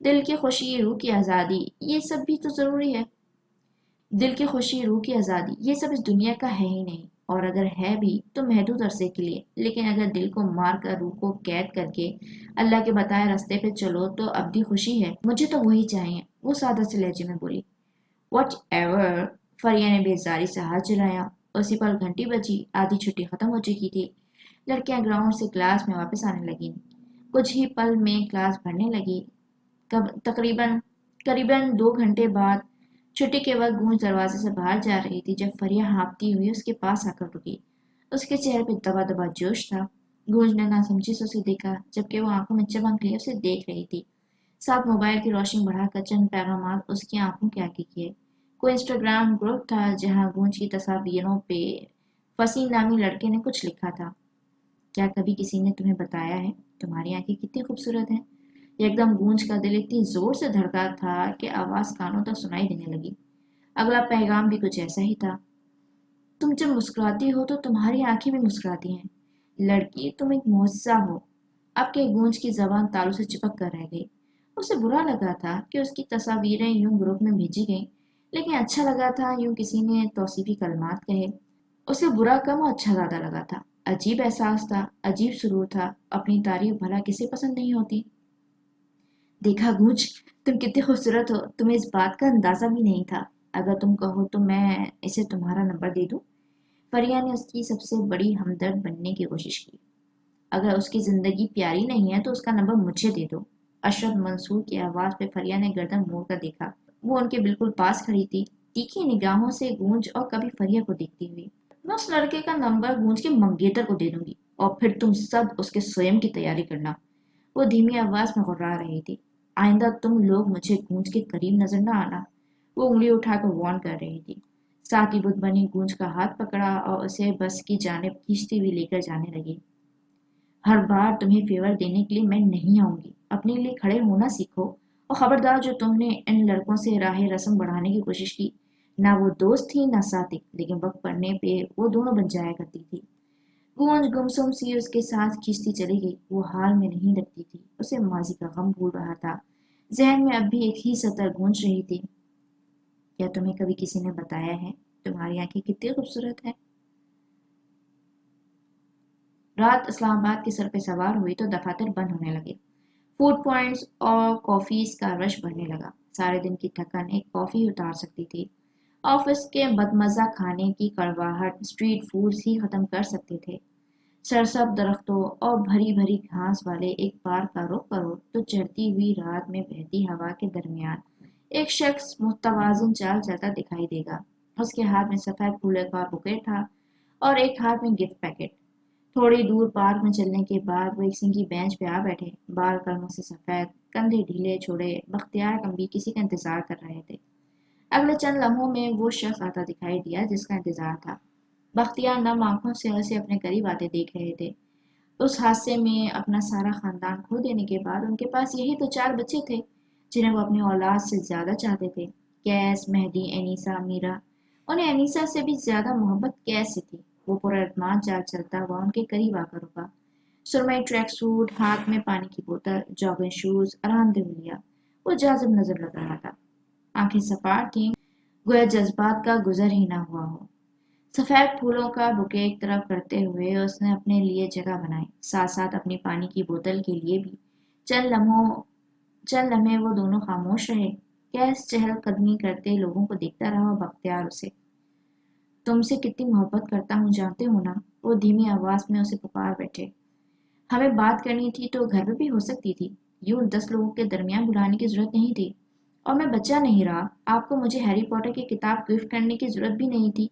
دل کی خوشی، روح کی آزادی، یہ سب بھی تو ضروری ہے۔ دل کی خوشی، روح کی آزادی، یہ سب اس دنیا کا ہے ہی نہیں، اور اگر ہے بھی تو محدود عرصے کے لیے۔ لیکن اگر دل کو مار کر روح کو قید کر کے اللہ کے بتائے راستے پہ چلو تو ابدی خوشی ہے۔ مجھے تو وہی چاہیے، وہ سادہ سے لہجے میں بولی۔ واٹ ایور، فریا نے بیزاری سے ہاتھ چلایا۔ اسی پل گھنٹی بجی، آدھی چھٹی ختم ہو چکی تھی۔ لڑکیاں گراؤنڈ سے کلاس میں واپس آنے لگیں۔ کچھ ہی پل میں کلاس بھرنے لگی۔ قریباً 2 گھنٹے بعد چھٹی کے وقت گونج دروازے سے باہر جا رہی تھی جب فریا ہانپتی ہوئی اس کے پاس آ کر رکی۔ اس کے چہرے پہ دبا دبا جوش تھا۔ گونج نے ناسمجھی سے اسے دیکھا، جبکہ وہ آنکھوں میں چمک لیے اسے دیکھ رہی تھی۔ ساتھ موبائل کی روشنی بڑھا کر چند پیغامات اس کی آنکھوں کے آگے کیے۔ کوئی انسٹاگرام گروپ تھا جہاں گونج کی تصاویروں پہ فصیح نامی لڑکے نے کچھ لکھا تھا۔ کیا کبھی کسی نے تمہیں بتایا ہے تمہاری آنکھیں کتنی خوبصورت ہیں؟ ایک دم گونج کا دل اتنی زور سے دھڑکا تھا کہ آواز کانوں تک سنائی دینے لگی۔ اگلا پیغام بھی کچھ ایسا ہی تھا۔ تم جب مسکراتی ہو تو تمہاری آنکھیں بھی مسکراتی ہیں۔ لڑکی، تم ایک معجزہ ہو۔ اب کے گونج کی زبان تالوں سے چپک کر رہ گئی۔ اسے برا لگا تھا کہ اس کی تصاویریں یوں گروپ میں بھیجی گئیں، لیکن اچھا لگا تھا یوں کسی نے توصیفی کلمات کہے۔ اسے برا کم اور اچھا زیادہ لگا تھا۔ عجیب احساس تھا، عجیب سرور تھا۔ اپنی تعریف بھلا کسے پسند نہیں ہوتی؟ دیکھا گونج، تم کتنی خوبصورت ہو، تمہیں اس بات کا اندازہ بھی نہیں تھا۔ اگر تم کہو تو میں اسے تمہارا نمبر دے دوں؟ فریا نے اس کی سب سے بڑی ہمدرد بننے کی کوشش کی۔ اگر اس کی زندگی پیاری نہیں ہے تو اس کا نمبر مجھے دے دو۔ اشرف منصور کی آواز پہ فریا نے گردن موڑ کر دیکھا۔ وہ ان کے بالکل پاس کھڑی تھی، تیکھی نگاہوں سے گونج اور کبھی فریا کو دیکھتی ہوئی۔ میں اس لڑکے کا نمبر گونج کے منگیتر کو دے دوں گی، اور پھر تم سب اس کے سوئم کی تیاری کرنا۔ وہ دھیمی آواز میں غرا رہی تھی۔ آئندہ تم لوگ مجھے گونج کے قریب نظر نہ آنا۔ وہ انگلی اٹھا کر وارن کر رہی تھی۔ ساتھ ہی بت بنی گونج کا ہاتھ پکڑا اور اسے بس کی جانب کھینچتی ہوئی لے کر جانے لگی۔ ہر بار تمہیں فیور دینے کے لیے میں نہیں آؤں گی۔ اپنے لیے کھڑے ہونا سیکھو، اور خبردار جو تم نے ان لڑکوں سے راہ رسم بڑھانے کی کوشش کی، نہ وہ دوست تھی نہ ساتھی، لیکن وقت پڑنے پہ وہ دونوں بن جایا کرتی تھی۔ گونج گمسم سی اس کے ساتھ کھینچتی چلی گئی۔ وہ حال میں نہیں لگتی تھی، اسے ماضی کا غم بھول رہا تھا۔ ذہن میں اب بھی ایک ہی سطر گونج رہی تھی۔ کیا تمہیں کبھی کسی نے بتایا ہے تمہاری آنکھیں کتنی خوبصورت ہیں؟ رات اسلام آباد کے سر پہ سوار ہوئی تو دفاتر بند ہونے لگے۔ فوڈ پوائنٹس اور کافیز کا رش بڑھنے لگا۔ سارے دن کی تھکن ایک کافی اتار سکتی تھی۔ آفس کے بدمزہ کھانے کی کڑواہٹ اسٹریٹ فوڈز ہی ختم کر سکتے تھے۔ سرسبز درختوں اور بھری بھری گھاس والے ایک پارک کا رخ کرو تو چڑھتی ہوئی رات میں بہتی ہوا کے درمیان ایک شخص متوازن چال چلتا دکھائی دے گا۔ اس کے ہاتھ میں سفید پھولوں کا بوکے تھا اور ایک ہاتھ میں گفٹ پیکٹ۔ تھوڑی دور پارک میں چلنے کے بعد وہ ایک سنگھی بینچ پہ آ بیٹھے، بال قلموں سے سفید، کندھے ڈھیلے چھوڑے بختیار کمبی کسی کا انتظار کر رہے تھے۔ اگلے چند لمحوں میں وہ شخص آتا دکھائی دیا جس کا انتظار تھا۔ بختیار نم آنکھوں سے اسے اپنے قریب آتے دیکھ رہے تھے۔ اس حادثے میں اپنا سارا خاندان کھو دینے کے بعد ان کے پاس یہی تو 4 بچے تھے جنہیں وہ اپنی اولاد سے زیادہ چاہتے تھے، کیس، مہدی، انیسہ، میرا۔ انہیں انیسہ سے بھی زیادہ محبت کیس سے تھی۔ وہ پراعتماد چال چلتا ہوا ان کے قریب آ کر رکا۔ سرمئی ٹریک سوٹ، ہاتھ میں پانی کی بوتل، جاگنگ شوز، آرام دہ ہولیا۔ وہ جاذب نظر لگ رہا تھا۔ آنکھیں سپاٹ تھیں، گویا جذبات کا گزر ہی نہ ہوا ہو۔ سفید پھولوں کا بوکے ایک طرف کرتے ہوئے اس نے اپنے لیے جگہ بنائی، ساتھ ساتھ اپنی پانی کی بوتل کے لیے بھی۔ چند لمحے وہ دونوں خاموش رہے۔ کیس چہل قدمی کرتے لوگوں کو دیکھتا رہا اور بختیار اسے۔ تم سے کتنی محبت کرتا ہوں جانتے ہو نا؟ وہ دھیمی آواز میں اسے پکار بیٹھے۔ ہمیں بات کرنی تھی تو گھر میں بھی ہو سکتی تھی، یوں 10 لوگوں کے درمیان بلانے کی ضرورت نہیں تھی۔ اور میں بچہ نہیں رہا، آپ کو مجھے ہیری پوٹر کی کتاب گفٹ کرنے کی ضرورت بھی نہیں تھی۔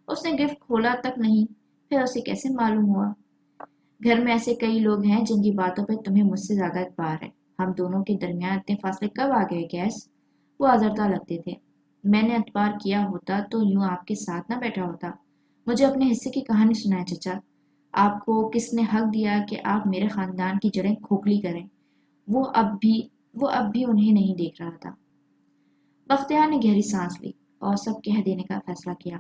اس نے گفٹ کھولا تک نہیں، پھر اسے کیسے معلوم ہوا؟ گھر میں ایسے کئی لوگ ہیں جن کی باتوں پہ تمہیں مجھ سے زیادہ اعتبار ہے۔ ہم دونوں کے درمیان اتنے فاصلے کب آ گئے کیس؟ وہ آزردہ لگتے تھے۔ میں نے اعتبار کیا ہوتا تو یوں آپ کے ساتھ نہ بیٹھا ہوتا۔ مجھے اپنے حصے کی کہانی سنائیں چچا۔ آپ کو کس نے حق دیا کہ آپ میرے خاندان کی جڑیں کھوکھلی کریں؟ وہ اب بھی انہیں نہیں دیکھ رہا تھا۔ بختیار نے گہری سانس لی اور سب کہہ دینے کا فیصلہ کیا۔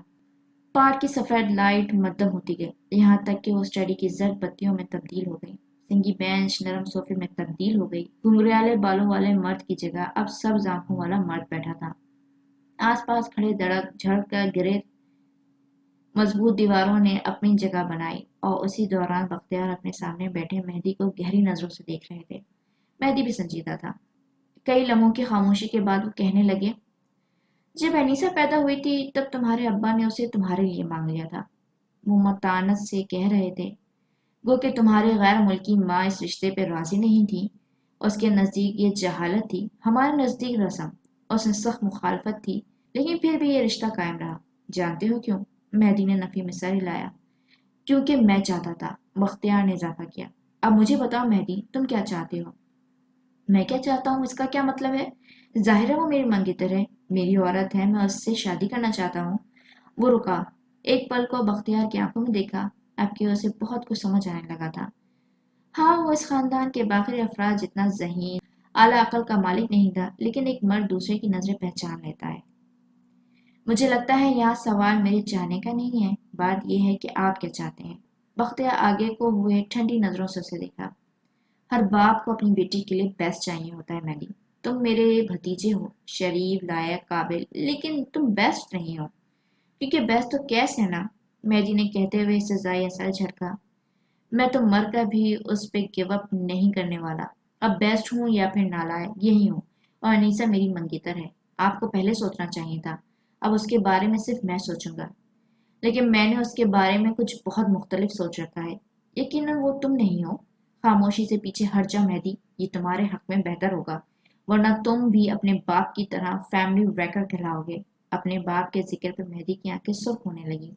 پارک کی سفید لائٹ مدھم ہوتی گئی، یہاں تک کہ وہ اسٹڈی کی زرد بتیوں میں تبدیل ہو گئی۔ سنگی بینچ نرم صوفے میں تبدیل ہو گئی۔ گھنگریالے بالوں والے مرد کی جگہ اب سبز آنکھوں والا مرد بیٹھا تھا۔ آس پاس کھڑے دڑک جھڑک کر گرے مضبوط دیواروں نے اپنی جگہ بنائی اور اسی دوران بختیار اپنے سامنے بیٹھے مہدی کو گہری نظروں سے دیکھ رہے تھے۔ مہدی بھی سنجیدہ تھا۔ کئی لمحوں کی خاموشی کے بعد وہ کہنے لگے، جب انیسہ پیدا ہوئی تھی تب تمہارے ابا نے اسے تمہارے لیے مانگ لیا تھا۔ وہ متانت سے کہہ رہے تھے، گو کہ تمہاری غیر ملکی ماں اس رشتے پہ راضی نہیں تھی۔ اس کے نزدیک یہ جہالت تھی، ہمارے نزدیک رسم۔ اس نے سخت مخالفت تھی، لیکن پھر بھی یہ رشتہ قائم رہا۔ جانتے ہو کیوں؟ مہدی نے نفی میں سر ہلایا۔ کیونکہ میں چاہتا تھا، بختیار نے اضافہ کیا۔ اب مجھے بتاؤ مہدی، تم کیا چاہتے ہو؟ میں کیا چاہتا ہوں اس کا کیا مطلب ہے؟ ظاہر ہے وہ میری منگیتر ہے، میری عورت ہے، میں اس سے شادی کرنا چاہتا ہوں۔ وہ رکا، ایک پل کو بختیار کی آنکھوں میں دیکھا، اب کہ اسے بہت کچھ سمجھ آنے لگا تھا۔ ہاں، وہ اس خاندان کے باقی افراد جتنا ذہین اعلیٰ عقل کا مالک نہیں تھا، لیکن ایک مرد دوسرے کی نظریں پہچان لیتا ہے۔ مجھے لگتا ہے یہاں سوال میرے چاہنے کا نہیں ہے، بات یہ ہے کہ آپ کیا چاہتے ہیں۔ بختیار آگے کو ہوئے ٹھنڈی نظروں سے اسے دیکھا۔ ہر باپ کو اپنی بیٹی کے لیے بیسٹ چاہیے ہوتا ہے مہدی۔ تم میرے بھتیجے ہو، شریف، لائق، قابل، لیکن تم بیسٹ نہیں ہو۔ کیونکہ بیسٹ تو کیس ہے نا، مہدی نے کہتے ہوئے سزائی اثر جھٹکا۔ میں تو مر کر بھی اس پہ گیو اپ نہیں کرنے والا۔ اب بیسٹ ہوں یا پھر نالائق، یہی ہوں، اور انیسہ میری منگیتر ہے۔ آپ کو پہلے سوچنا چاہیے تھا، اب اس کے بارے میں صرف میں سوچوں گا۔ لیکن میں نے اس کے بارے میں کچھ بہت مختلف سوچ رکھا ہے۔ یقیناً وہ تم نہیں ہو۔ خاموشی سے پیچھے ہٹ جا مہدی، یہ تمہارے حق میں بہتر ہوگا، ورنہ تم بھی اپنے باپ کی طرح فیملی ریکر کہلاؤ گے۔ اپنے باپ کے ذکر پہ مہدی کی آنکھیں سرخ ہونے لگی،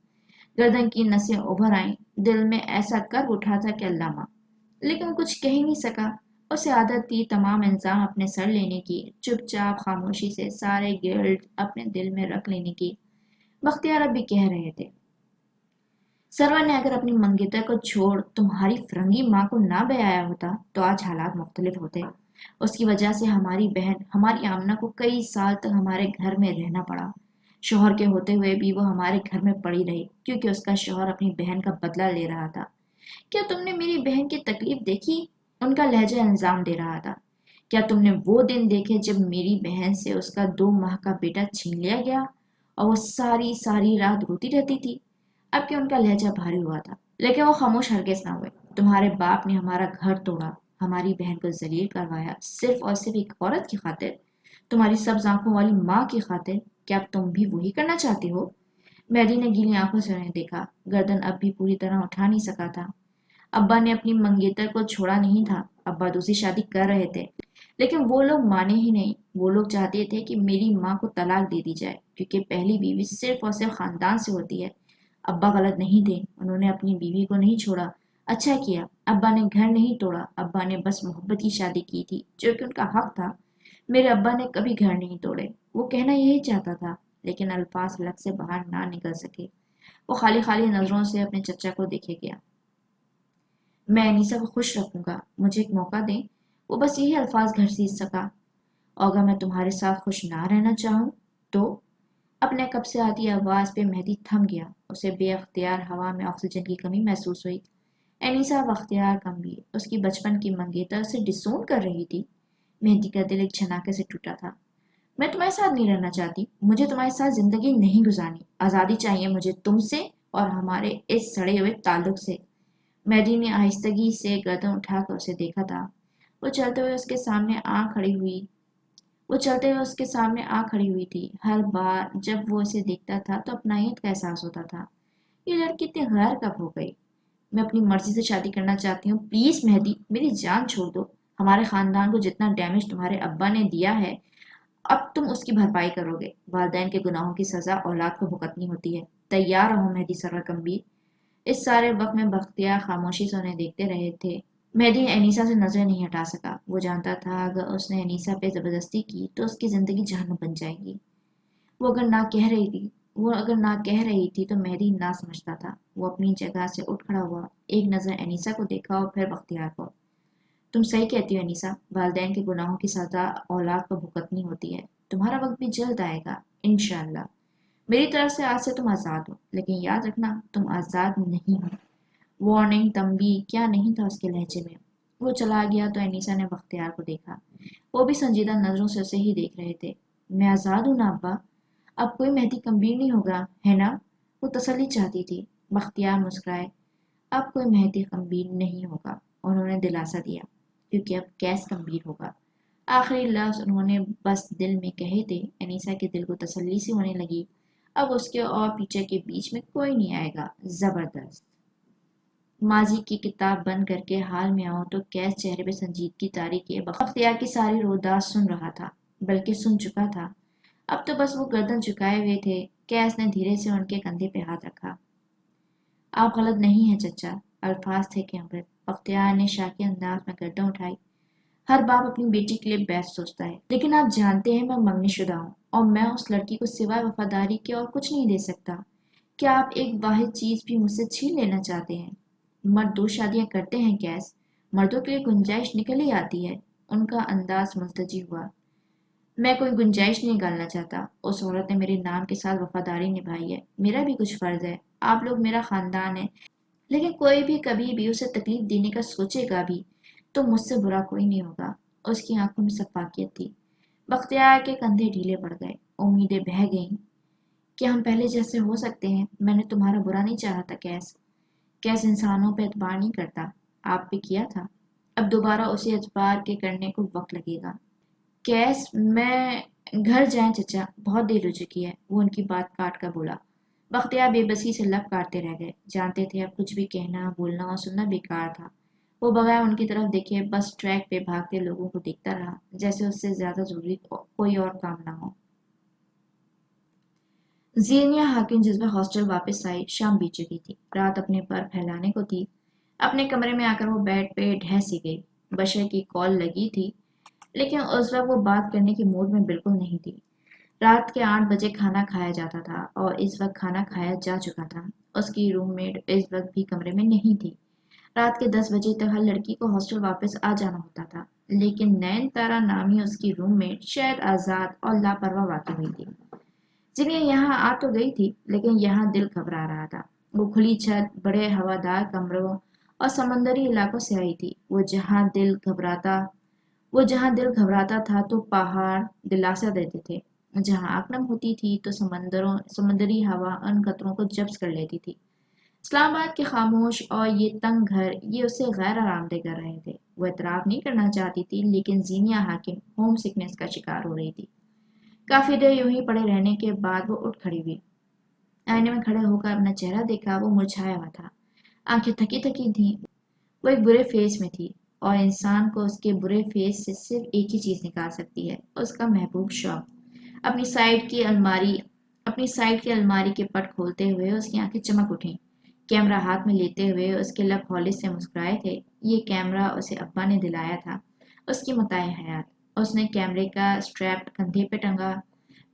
گردن کی نسیں ابھر آئیں، دل میں ایسا کرب اٹھا تھا کہ علامہ، لیکن وہ کچھ کہہ نہیں سکا۔ اسے عادت تھی تمام الزام اپنے سر لینے کی، چپ چاپ خاموشی سے سارے گلٹ اپنے دل میں رکھ لینے کی۔ بختیار اب بھی کہہ رہے تھے، سرور نے اگر اپنی منگیتر کو چھوڑ تمہاری فرنگی ماں کو نہ بیایا ہوتا تو آج حالات مختلف ہوتے۔ اس کی وجہ سے ہماری بہن، ہماری آمنہ کو کئی سال تک ہمارے گھر میں رہنا پڑا۔ شوہر کے ہوتے ہوئے بھی وہ ہمارے گھر میں پڑی رہی کیونکہ اس کا شوہر اپنی بہن کا بدلہ لے رہا تھا۔ کیا تم نے میری بہن کی تکلیف دیکھی؟ ان کا لہجہ الزام دے رہا تھا۔ کیا تم نے وہ دن دیکھے جب میری بہن سے اس کا 2 ماہ کا بیٹا چھین لیا گیا اور وہ ساری ساری رات روتی رہتی تھی؟ اب کہ ان کا لہجہ بھاری ہوا تھا، لیکن وہ خاموش ہرگز نہ ہوئے۔ تمہارے باپ نے ہمارا گھر توڑا، ہماری بہن کو ذلیل کروایا، صرف اور صرف ایک عورت کی خاطر، تمہاری سبز آنکھوں والی ماں کی خاطر۔ کیا اب تم بھی وہی کرنا چاہتے ہو؟ مہدی نے گیلی آنکھوں سے انہیں دیکھا، گردن اب بھی پوری طرح اٹھا نہیں سکا تھا۔ ابا نے اپنی منگیتر کو چھوڑا نہیں تھا، ابا دوسری شادی کر رہے تھے، لیکن وہ لوگ مانے ہی نہیں۔ وہ لوگ چاہتے تھے کہ میری ماں کو طلاق دے دی جائے، کیونکہ پہلی بیوی صرف اور صرف خاندان سے ہوتی ہے۔ ابا غلط نہیں تھے، انہوں نے اپنی بیوی کو نہیں چھوڑا، اچھا کیا۔ ابا نے گھر نہیں توڑا، ابا نے بس محبت کی شادی کی تھی جو کہ ان کا حق تھا۔ میرے ابا نے کبھی گھر نہیں توڑے، وہ کہنا یہی چاہتا تھا، لیکن الفاظ لگ سے باہر نہ نکل سکے۔ وہ خالی خالی نظروں سے اپنے چچا کو دیکھے گیا۔ میں انیسہ کو خوش رکھوں گا، مجھے ایک موقع دیں۔ وہ بس یہی الفاظ گھر سیکھ سکا۔ اور اگر میں تمہارے ساتھ خوش نہ رہنا چاہوں تو؟ اپنے کب سے آتی آواز پہ مہدی تھم گیا، اسے بے اختیار ہوا میں آکسیجن کی کمی محسوس ہوئی۔ انیسہ بختیار گمبھیر، اس کی بچپن کی منگیتر سے ڈسون کر رہی تھی۔ مہدی کا دل ایک جھناکے سے ٹوٹا تھا۔ میں تمہارے ساتھ نہیں رہنا چاہتی، مجھے تمہارے ساتھ زندگی نہیں گزارنی، آزادی چاہیے مجھے تم سے اور ہمارے اس سڑے ہوئے تعلق سے۔ مہدی نے آہستگی سے گردن اٹھا کر اسے دیکھا تھا۔ وہ چلتے ہوئے اس کے سامنے آ کھڑی ہوئی تھی۔ ہر بار جب وہ اسے دیکھتا تھا تو اپنائیت کا احساس ہوتا تھا۔ یہ لڑکی اتنی غیر کب ہو گئی؟ میں اپنی مرضی سے شادی کرنا چاہتی ہوں، پلیز مہدی، میری جان چھوڑ دو۔ ہمارے خاندان کو جتنا ڈیمیج تمہارے ابا نے دیا ہے، اب تم اس کی بھرپائی کرو گے۔ والدین کے گناہوں کی سزا اولاد کو بھگتنی ہوتی ہے۔ تیار رہو مہدی سرور گمبھیر۔ اس سارے وقت میں بختیار خاموشی سے انہیں دیکھتے رہے تھے۔ مہدی انیسہ سے نظریں نہیں ہٹا سکا۔ وہ جانتا تھا اگر اس نے انیسہ پہ زبردستی کی تو اس کی زندگی جہنم بن جائے گی۔ وہ اگر نہ کہہ رہی تھی تو مہدی نہ سمجھتا تھا۔ وہ اپنی جگہ سے اٹھ کھڑا ہوا، ایک نظر انیسہ کو دیکھا اور پھر بختیار کو۔ تم صحیح کہتی ہو انیسہ، والدین کے گناہوں کی سزا اولاد کو بھگتنی ہوتی ہے۔ تمہارا وقت بھی جلد آئے گا، انشاءاللہ۔ میری طرف سے آج سے تم آزاد ہو، لیکن یاد رکھنا تم آزاد نہیں ہو۔ وارننگ، تنبیہ کیا نہیں تھا اس کے لہجے میں۔ وہ چلا گیا تو انیسا نے بختیار کو دیکھا۔ وہ بھی سنجیدہ نظروں سے اسے ہی دیکھ رہے تھے۔ میں آزاد ہوں نا ابا، اب کوئی مہدی کمبیر نہیں ہوگا ہے نا؟ وہ تسلی چاہتی تھی۔ بختیار مسکرائے۔ اب کوئی مہدی کمبیر نہیں ہوگا، انہوں نے دلاسا دیا، کیونکہ اب کیس کمبیر ہوگا۔ آخری لفظ انہوں نے بس دل میں کہے تھے۔ انیسا کے دل کو تسلی سی ہونے لگی۔ اب اس کے اور پیچھے کے بیچ میں کوئی نہیں آئے گا۔ زبردست۔ ماضی کی کتاب بند کر کے حال میں آؤ تو کیس چہرے پہ سنجیدگی طاری کیے بختیار کی ساری روداد سن رہا تھا، بلکہ سن چکا تھا۔ اب تو بس وہ گردن جھکائے ہوئے تھے۔ کیس نے دھیرے سے ان کے کندھے پہ ہاتھ رکھا۔ آپ غلط نہیں ہیں چچا، الفاظ تھے کہ امرت۔ بختیار نے شاکی انداز میں گردن اٹھائی۔ ہر باپ اپنی بیٹی کے لیے بیسٹ سوچتا ہے، لیکن آپ جانتے ہیں میں منگنی شدہ ہوں، اور میں اس لڑکی کو سوائے وفاداری کے اور کچھ نہیں دے سکتا۔ کیا آپ ایک واحد چیز بھی مجھ سے چھین لینا چاہتے ہیں؟ مرد 2 شادیاں کرتے ہیں کیس، مردوں کے لیے گنجائش نکل ہی آتی ہے۔ ان کا انداز ملتجی ہوا۔ میں کوئی گنجائش نہیں نکالنا چاہتا۔ اس عورت نے میرے نام کے ساتھ وفاداری نبھائی ہے، میرا بھی کچھ فرض ہے۔ آپ لوگ میرا خاندان ہے، لیکن کوئی بھی کبھی بھی اسے تکلیف دینے کا سوچے گا بھی تو مجھ سے برا کوئی نہیں ہوگا۔ اس کی آنکھوں میں شفافیت تھی۔ بختیار کے کندھے ڈھیلے پڑ گئے، امیدیں بہہ گئیں۔ کیا ہم پہلے جیسے ہو سکتے ہیں؟ میں نے تمہارا برا نہیں چاہا تھا کیس انسانوں پہ اعتبار نہیں کرتا، آپ پہ کیا تھا، اب دوبارہ اسے اعتبار کے کرنے کو وقت لگے گا۔ کیس میں گھر جائیں چچا، بہت دیر ہو چکی ہے، وہ ان کی بات کاٹ کر بولا۔ بختیار بے بسی سے لب کاٹتے رہ گئے، جانتے تھے اب کچھ بھی کہنا، بولنا اور سننا بیکار تھا۔ وہ بغیر ان کی طرف دیکھے بس ٹریک پہ بھاگتے لوگوں کو دیکھتا رہا، جیسے اس سے زیادہ ضروری کوئی اور کام نہ ہو۔ زینیا حاکم جس وقت ہاسٹل واپس آئی، شام بیت چکی تھی، رات اپنے پر پھیلانے کو تھی۔ اپنے کمرے میں آ کر وہ بیڈ پہ ڈھہ سی گئی۔ بشر کی کال لگی تھی، لیکن اس وقت وہ بات کرنے کے موڈ میں بالکل نہیں تھی۔ رات کے 8 بجے کھانا کھایا جاتا تھا اور اس وقت کھانا کھایا جا چکا تھا۔ اس کی روم میٹ اس وقت بھی کمرے میں نہیں تھی۔ رات کے 10 بجے تک ہر لڑکی کو ہاسٹل واپس آ جانا ہوتا تھا، لیکن نین تارا نامی اس کی روم میٹ شاید آزاد اور لاپرواہ واقع ہوئی تھی۔ جنہیں یہاں آ تو گئی تھی، لیکن یہاں دل گھبرا رہا تھا۔ وہ کھلی چھت، بڑے ہوادار کمروں اور سمندری علاقوں سے آئی تھی۔ وہ جہاں دل گھبراتا تھا تو پہاڑ دلاسا دیتے تھے، جہاں آنکھ نم ہوتی تھی تو سمندری ہوا ان خطروں کو جبس کر لیتی تھی۔ اسلام آباد کے خاموش اور یہ تنگ گھر یہ اسے غیر آرام دہ کر رہے تھے۔ وہ اعتراف نہیں کرنا چاہتی تھی، لیکن زینیا حاکم ہوم سکنس کا شکار ہو رہی تھی۔ کافی دیر یوں ہی پڑے رہنے کے بعد وہ اٹھ کھڑی ہوئی۔ آئینے میں کھڑے ہو کر اپنا چہرہ دیکھا، وہ مرجھایا ہوا تھا، آنکھیں تھکی تھکی تھیں۔ وہ ایک برے فیس میں تھی، اور انسان کو اس کے برے فیس سے صرف ایک ہی چیز نکال سکتی ہے، اس کا محبوب شوق۔ اپنی سائیڈ کی الماری کے پٹ کھولتے ہوئے اس کی آنکھیں چمک اٹھیں۔ کیمرہ ہاتھ میں لیتے ہوئے اس کے لب خالص سے مسکرائے تھے۔ یہ کیمرہ اسے ابا نے دلایا تھا، اس کی متاع حیات۔ اس نے کیمرے کا اسٹریپ کندھے پہ ٹنگا،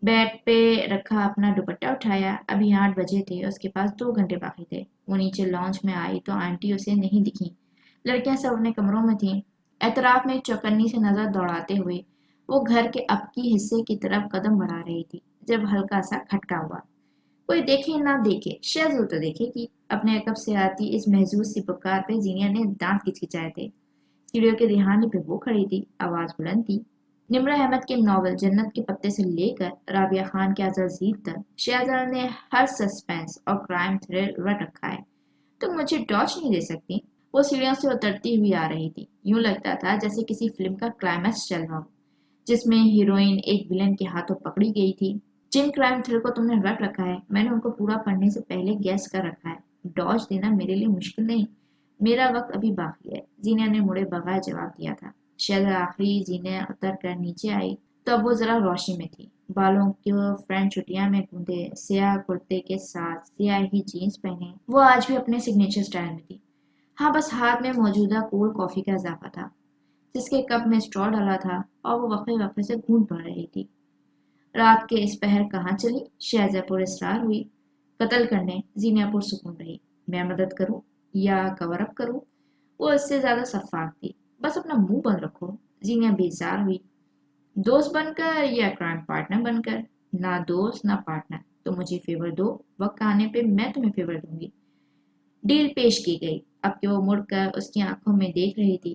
بیڈ پہ رکھا اپنا دوپٹہ اٹھایا۔ ابھی 8 بجے تھے، اس کے پاس 2 گھنٹے باقی تھے۔ وہ نیچے لانچ میں آئی تو آنٹی اسے نہیں دکھیں۔ لڑکیاں سب اپنے کمروں میں تھیں۔ اعتراف میں چوکنی سے نظر دوڑاتے ہوئے وہ گھر کے اب کی حصے کی طرف قدم بڑھا رہی تھی، جب ہلکا سا کھٹکا ہوا۔ کوئی دیکھے نہ دیکھے، شہزو تو دیکھے گی۔ اپنے عقب سے آتی اس محظوظ سی پکار پہ زینیا نے دانت کچکچائے تھے۔ سیڑھیوں کے دہانے پہ وہ کھڑی تھی، آواز بلند تھی۔ نمرہ احمد کے ناول جنت کے پتے سے لے کر رابعہ خان کے عزازیل تک شہزادہ نے ہر سسپینس اور کرائم تھرل رٹ رکھا ہے۔ تم مجھے ڈاچ نہیں دے سکتی؟ وہ سیڑھیوں سے اترتی ہوئی آ رہی تھی۔ یوں لگتا تھا جیسے کسی فلم کا کلائمیکس چل رہا ہو، جس میں ہیروئن ایک ویلن کے ہاتھوں پکڑی گئی تھی۔ جن کرائم تھرل کو تم نے رٹ رکھا ہے، میں نے ان کو پورا پڑھنے سے پہلے گیس کر رکھا ہے۔ ڈاچ دینا میرے لیے مشکل نہیں، میرا وقت ابھی باقی ہے، زینیا نے مڑے بغیر جواب دیا تھا۔ شہزادہ آخری زینیا اتر کر نیچے آئی تو اب وہ ذرا روشنی میں تھی۔ بالوں کو فرنٹ چٹیاں میں گوندے، سیاہ کرتے کے ساتھ سیاہ ہی جینز پہنے، وہ آج بھی اپنے سگنیچر سٹائل میں تھی۔ ہاں، بس ہاتھ میں موجودہ کولڈ کافی کا اضافہ تھا، جس کے کپ میں اسٹرا ڈالا تھا، اور وہ وقفے وقفے سے گھونٹ بھر رہی تھی۔ رات کے اس پہر کہاں چلی؟ شہزہ پر اسرار ہوئی۔ قتل کرنے۔ زینیا پرسکون رہی۔ میں مدد کروں یا کور اپ کروں؟ وہ اس سے زیادہ شفاف تھی۔ بس اپنا منہ بند رکھو۔ زینیا بیزار ہوئی۔ دوست بن کر یا کرائم پارٹنر بن کر؟ نہ دوست نہ پارٹنر، تو مجھے فیور دو، وقت آنے پہ میں تمہیں فیور دوں گی۔ ڈیل پیش کی گئی۔ اب کہ وہ مڑ کر اس کی آنکھوں میں دیکھ رہی تھی،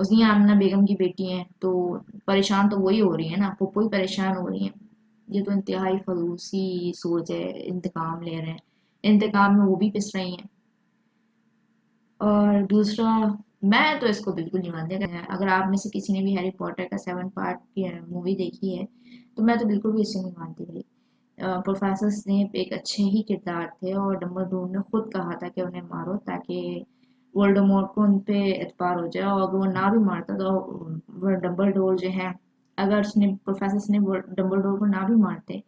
اس کی آمنہ بیگم کی بیٹی ہیں تو پریشان تو وہی ہو رہی ہیں نا، پپو ہی پریشان ہو رہی ہیں. یہ تو انتہائی خلوصی سوچ ہے، انتقام لے رہے ہیں، انتقام میں وہ بھی پس رہی ہیں. اور دوسرا، میں تو اس کو بالکل نہیں مانتی. اگر آپ میں سے کسی نے بھی ہیری پوٹر کا 7 پارٹ کی مووی دیکھی ہے تو میں تو بالکل بھی اسے نہیں مانتی بھائی. پروفیسر سنیپ ایک اچھے ہی کردار تھے اور ڈمبلڈور نے خود کہا تھا کہ انہیں مارو تاکہ ولڈمورٹ کو ان پہ اعتبار ہو جائے، اور اگر وہ نہ بھی مارتا تو وہ ڈمبلڈور جو ہے، اگر پروفیسر سنیپ ڈمبلڈور کو نہ بھی مارتے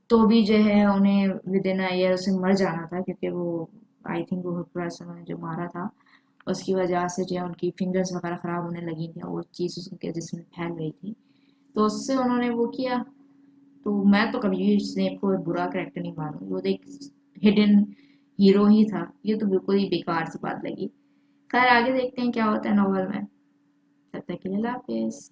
تو بھی جو ہے انہیں ود ان ایئر اسے مر جانا تھا، کیونکہ وہ آئی تھنک وہ پروفیسر نے جو مارا تھا اس کی وجہ سے جو ہے ان کی فنگرز وغیرہ خراب ہونے لگی تھیں، وہ چیز اس کے جسم میں پھیل گئی تھی، تو اس سے انہوں نے وہ کیا. تو میں تو کبھی بھی اسنیپ کو برا کریکٹر نہیں مانوں گی، وہ تو ایک ہڈن ہیرو ہی تھا. یہ تو بالکل ہی بیکار سی بات لگی. خیر آگے دیکھتے ہیں کیا ہوتا ہے ناول میں. تب تک کے لیے اللہ حافظ.